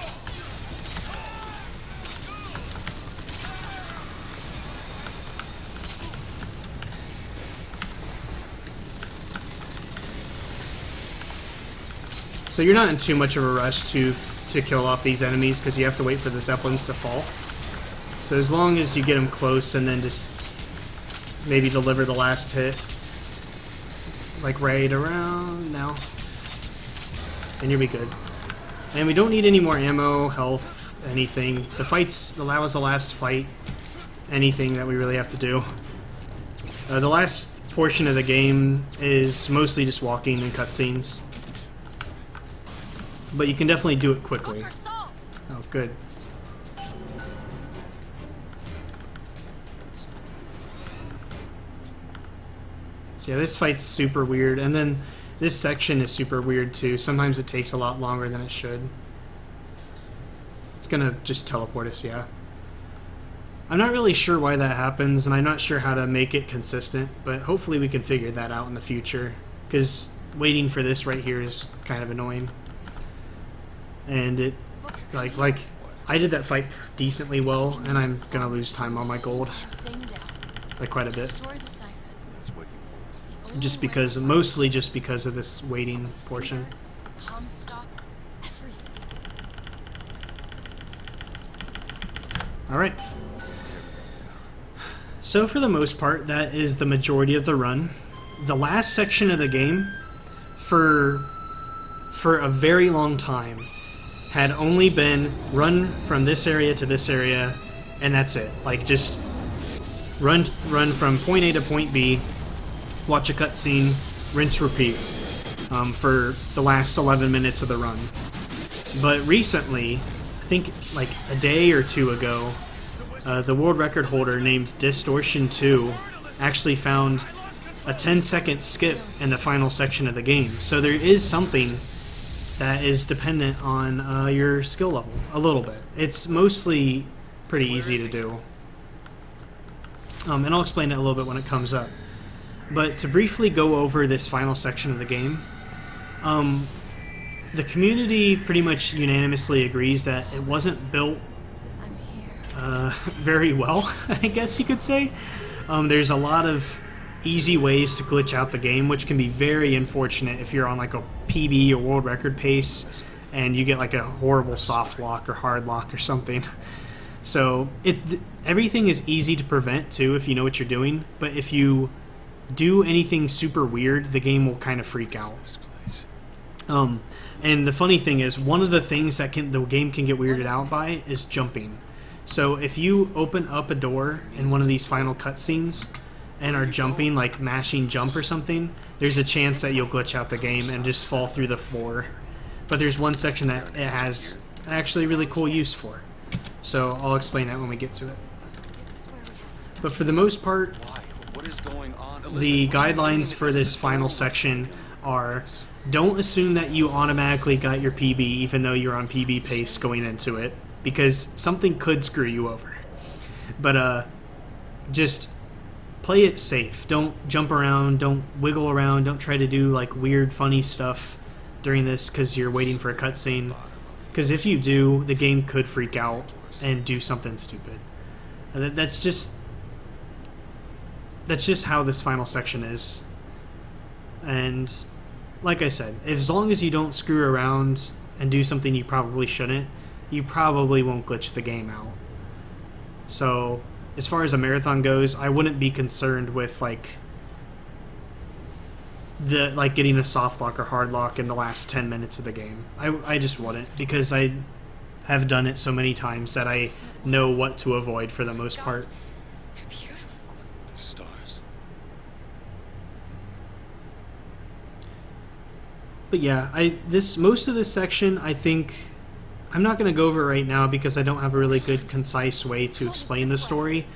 So you're not in too much of a rush to kill off these enemies because you have to wait for the Zeppelins to fall. So as long as you get them close and then just maybe deliver the last hit, like right around now, and you'll be good. And we don't need any more ammo, health, anything. The fights, that was the last fight, anything that we really have to do. The last portion of the game is mostly just walking and cutscenes. But you can definitely do it quickly. Oh, good. So yeah, this fight's super weird, and then this section is super weird too. Sometimes it takes a lot longer than it should. It's gonna just teleport us, yeah. I'm not really sure why that happens, and I'm not sure how to make it consistent, but hopefully we can figure that out in the future, because waiting for this right here is kind of annoying. And it, like, I did that fight decently well, and I'm gonna lose time on my gold, like quite a bit. Just because, mostly just because of this waiting portion. Alright. So for the most part, that is the majority of the run. The last section of the game, for a very long time, had only been run from this area to this area, and that's it. Like, just run from point A to point B, watch a cutscene, rinse, repeat, for the last 11 minutes of the run. But recently, I think like a day or two ago, the world record holder named Distortion2 actually found a 10-second skip in the final section of the game. So there is something that is dependent on your skill level, a little bit. It's mostly pretty easy to do. And I'll explain it a little bit when it comes up. But to briefly go over this final section of the game, the community pretty much unanimously agrees that it wasn't built very well, I guess you could say. There's a lot of easy ways to glitch out the game, which can be very unfortunate if you're on like a PB or world record pace and you get like a horrible soft lock or hard lock or something. So everything is easy to prevent too if you know what you're doing, but if you do anything super weird, the game will kind of freak out. And the funny thing is, one of the things that the game can get weirded out by is jumping. So if you open up a door in one of these final cutscenes and are jumping, like mashing jump or something, there's a chance that you'll glitch out the game and just fall through the floor. But there's one section that it has actually really cool use for. So I'll explain that when we get to it. But for the most part, the guidelines for this final section are: don't assume that you automatically got your PB even though you're on PB pace going into it, because something could screw you over. But just play it safe. Don't jump around, don't wiggle around, don't try to do like weird funny stuff during this because you're waiting for a cutscene, Because if you do, the game could freak out and do something stupid. And that's just how this final section is. And like I said, as long as you don't screw around and do something you probably shouldn't, you probably won't glitch the game out. So as far as a marathon goes, I wouldn't be concerned with getting a soft lock or hard lock in the last 10 minutes of the game. I just wouldn't, because I have done it so many times that I know what to avoid for the most part. Beautiful. The stars. But yeah, most of this section, I think I'm not going to go over right now because I don't have a really good, concise way to explain the story.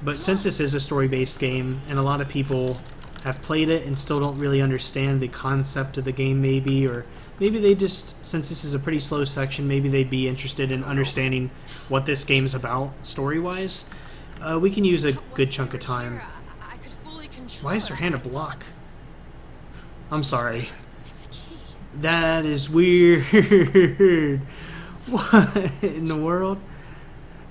But since this is a story-based game, and a lot of people have played it and still don't really understand the concept of the game, maybe, or maybe they just, since this is a pretty slow section, maybe they'd be interested in understanding what this game's about story-wise. We can use a good chunk of time. I could fully control Why is her hand a block? I'm sorry. It's a key. That is weird. What in the world?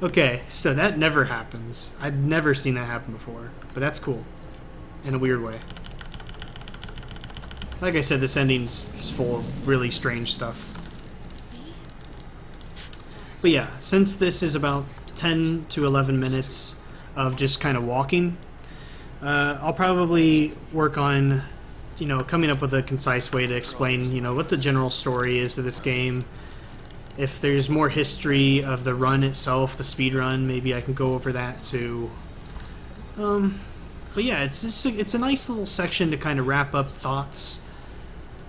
Okay, so that never happens. I've never seen that happen before, but that's cool. In a weird way. Like I said, this ending's full of really strange stuff. See? But yeah, since this is about 10 to 11 minutes of just kind of walking, I'll probably work on, coming up with a concise way to explain, what the general story is of this game. If there's more history of the run itself, the speed run, maybe I can go over that too. But yeah, it's a nice little section to kind of wrap up thoughts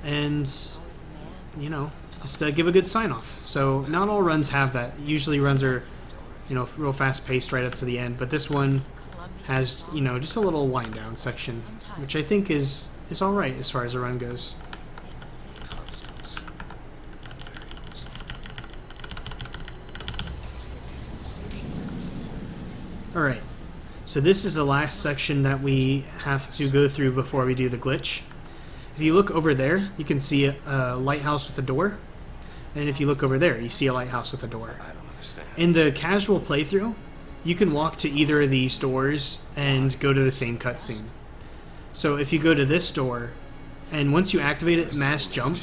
and, just give a good sign-off. So not all runs have that. Usually runs are, real fast-paced right up to the end, but this one has, just a little wind-down section, which I think is alright as far as a run goes. Alright, so this is the last section that we have to go through before we do the glitch. If you look over there, you can see a lighthouse with a door. And if you look over there, you see a lighthouse with a door. I don't understand. In the casual playthrough, you can walk to either of these doors and go to the same cutscene. So if you go to this door, and once you activate it, mass jump,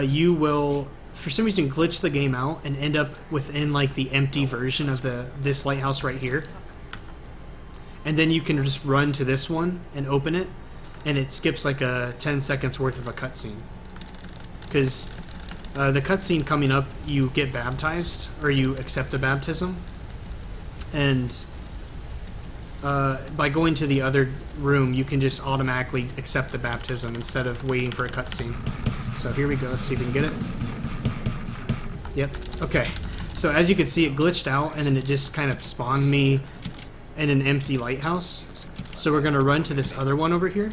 you will, for some reason, glitch the game out and end up within the empty version of this lighthouse right here. And then you can just run to this one and open it, and it skips a 10 seconds worth of a cutscene. Because the cutscene coming up, you get baptized, or you accept a baptism. And by going to the other room, you can just automatically accept the baptism instead of waiting for a cutscene. So here we go, let's see if we can get it. Yep, okay. So as you can see, it glitched out, and then it just kind of spawned me in an empty lighthouse. So we're going to run to this other one over here.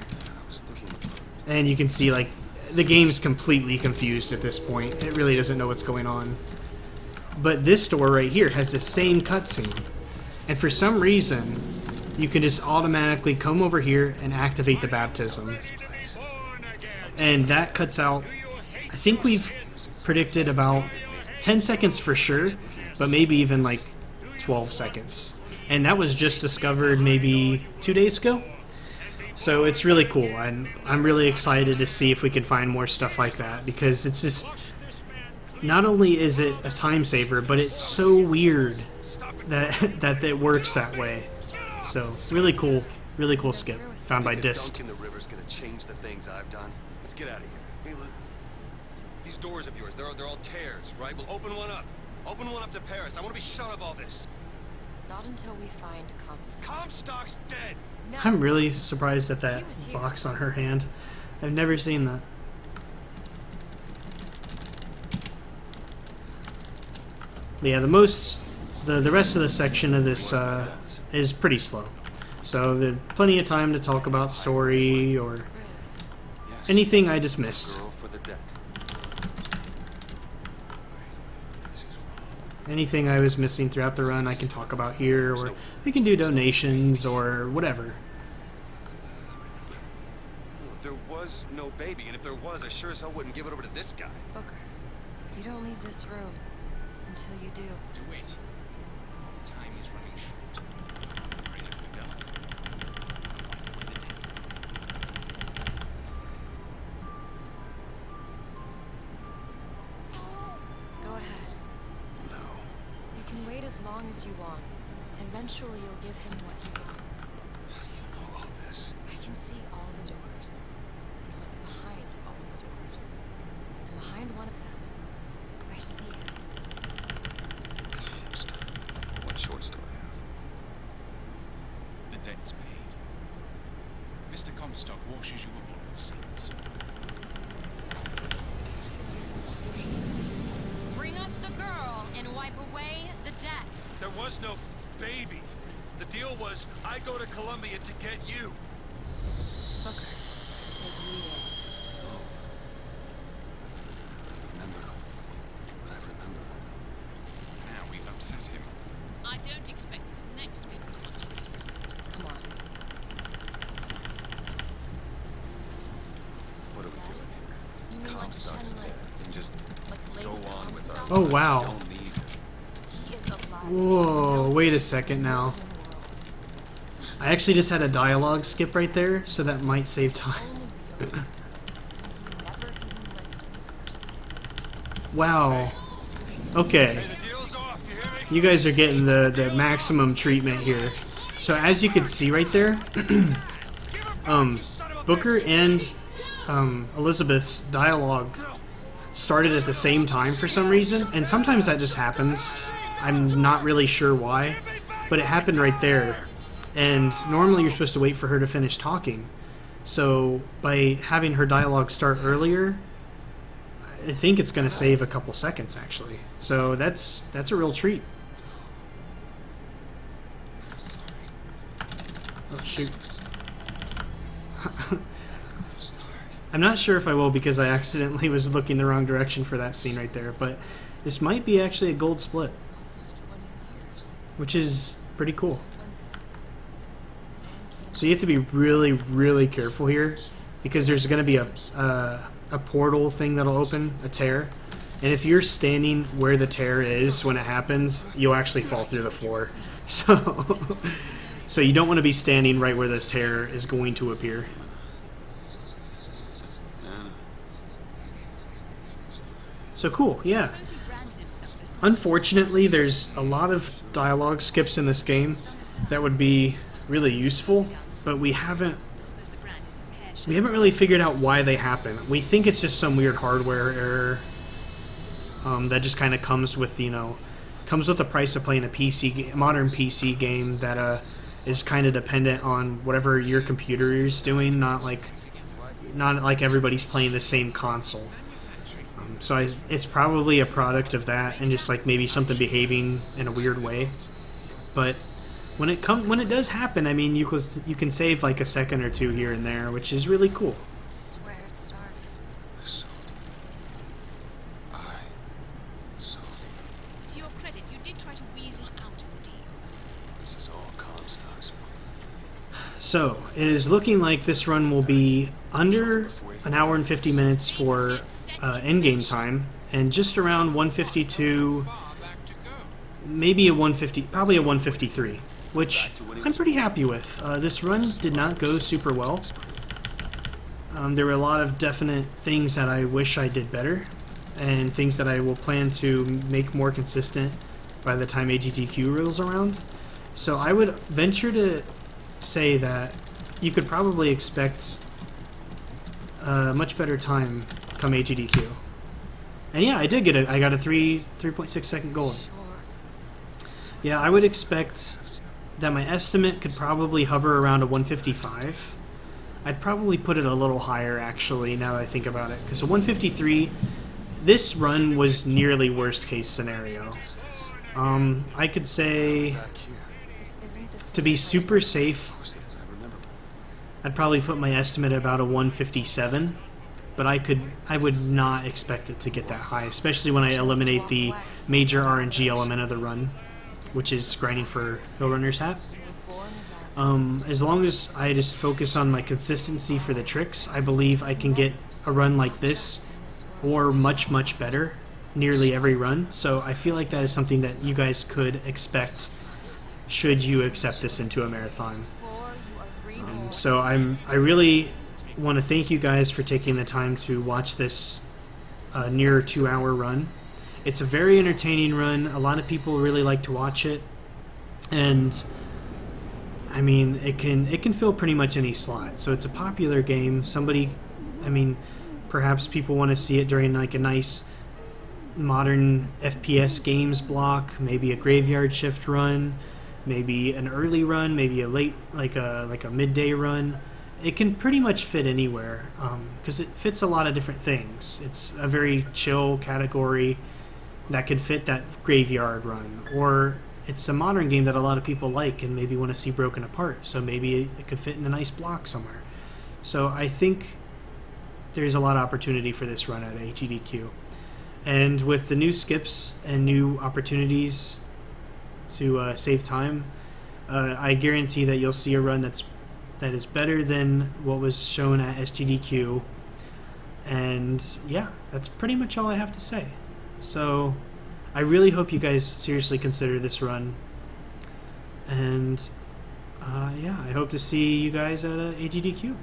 And you can see, the game's completely confused at this point. It really doesn't know what's going on. But this door right here has the same cutscene. And for some reason, you can just automatically come over here and activate the baptism. And that cuts out, I think we've predicted about 10 seconds for sure, but maybe even 12 seconds. And that was just discovered maybe 2 days ago. So it's really cool. I'm really excited to see if we can find more stuff like that, because it's just, not only is it a time saver, but it's so weird that it works that way. So really cool skip found by Dist. Dunk in the river's gonna change the things I've done. Let's get out of here. Hey, look. These doors of yours, they're all tears, right? We'll open one up. Open one up to Paris. I want to be shut of all this. Not until we find Comstock. Comstock's dead. No. I'm really surprised at that box on her hand. I've never seen that. But yeah, the rest of the section of this is pretty slow. So there's plenty of time to talk about story or anything I just missed. Girl for the debt. This is wrong. Anything I was missing throughout the run I can talk about here, or we can do donations or whatever. Look, there was no baby, and if there was, I sure as hell wouldn't give it over to this guy. Booker, You don't leave this room until you do. To wait. Time is running short. Bring us the gun. Go ahead. No. You can wait as long as you want. Eventually you'll give him what he wants. How do you know all this? I can see all the doors. And what's behind all the doors. And behind one of them, I see him. What choice do I have? The debt's paid. Mr. Comstock washes you of all your sins. Bring us the girl and wipe away the debt. There was no baby. The deal was I go to Columbia to get you. Booker. Remember what I remember. Now we've upset him. I don't expect this next week to much respect. Come on. What are we doing here? You mean like Comstock's pretend dead. And just like Lady go on with our Comstock? Oh, lives. wow. Don't need him. He is alive. Whoa, wait a second now. Worlds. It's not I actually just had a dialogue skip right there, so that might save time. only be okay. You never even lived in the first place. Wow. Okay. Hey, the deal's off, you hear me? You guys are getting the maximum treatment here. So as you can see right there, Booker and Elizabeth's dialogue started at the same time for some reason, and sometimes that just happens. I'm not really sure why, but it happened right there. And normally you're supposed to wait for her to finish talking. So by having her dialogue start earlier, I think it's going to save a couple seconds actually. So that's a real treat. Oh shoot. I'm not sure if I will because I accidentally was looking the wrong direction for that scene right there, but this might be actually a gold split, Almost 20 years. which is pretty cool. So you have to be really, really careful here because there's going to be a portal thing that'll open, a tear. And if you're standing where the tear is when it happens, you'll actually fall through the floor. So you don't want to be standing right where this tear is going to appear. So cool, yeah. Suppose he branded himself as some Unfortunately, there's a lot of dialogue skips in this game that would be really useful, but we haven't suppose the brand is his hair We haven't really figured out why they happen. We think it's just some weird hardware error that just kind of comes with, comes with the price of playing a modern PC game that is kind of dependent on whatever your computer is doing, not like everybody's playing the same console. So it's probably a product of that and just like maybe something behaving in a weird way. But when it does happen, I mean, you can save like a second or two here and there, which is really cool. This is where it started. To your credit, you did try to weasel out of the deal. This is all Comstock's fault. So it is looking like this run will be under an hour and 50 minutes for in-game time, and just around 152, maybe a 150, probably a 153, which I'm pretty happy with. This run did not go super well. There were a lot of definite things that I wish I did better, and things that I will plan to make more consistent by the time AGDQ rolls around. So I would venture to say that you could probably expect a much better time come AGDQ. And yeah, I did get I got a 3.6 second gold. Sure. Yeah, I would expect that my estimate could probably hover around a 155. I'd probably put it a little higher actually now that I think about it, because a 153, this run was nearly worst case scenario. I could say Back here. This isn't the to be same super place. safe, Of course it is, I remember. I'd probably put my estimate at about a 157, but I would not expect it to get that high, especially when I eliminate the major RNG element of the run, which is grinding for Hill Runner's hat. Born again. As long as I just focus on my consistency for the tricks, I believe I can get a run like this, or much, much better, nearly every run, so I feel like that is something that you guys could expect should you accept this into a marathon. So I really want to thank you guys for taking the time to watch this near 2-hour run. It's a very entertaining run. A lot of people really like to watch it, and I mean, it can fill pretty much any slot. So it's a popular game. Perhaps people want to see it during like a nice modern FPS games block, maybe a graveyard shift run, maybe an early run, maybe a late, like a midday run. It can pretty much fit anywhere because it fits a lot of different things. It's a very chill category that could fit that graveyard run, or it's a modern game that a lot of people like and maybe want to see broken apart, so maybe it could fit in a nice block somewhere. So I think there's a lot of opportunity for this run at AGDQ. And with the new skips and new opportunities to save time, I guarantee that you'll see a run that is better than what was shown at SGDQ. And yeah, that's pretty much all I have to say. So I really hope you guys seriously consider this run. And yeah, I hope to see you guys at AGDQ.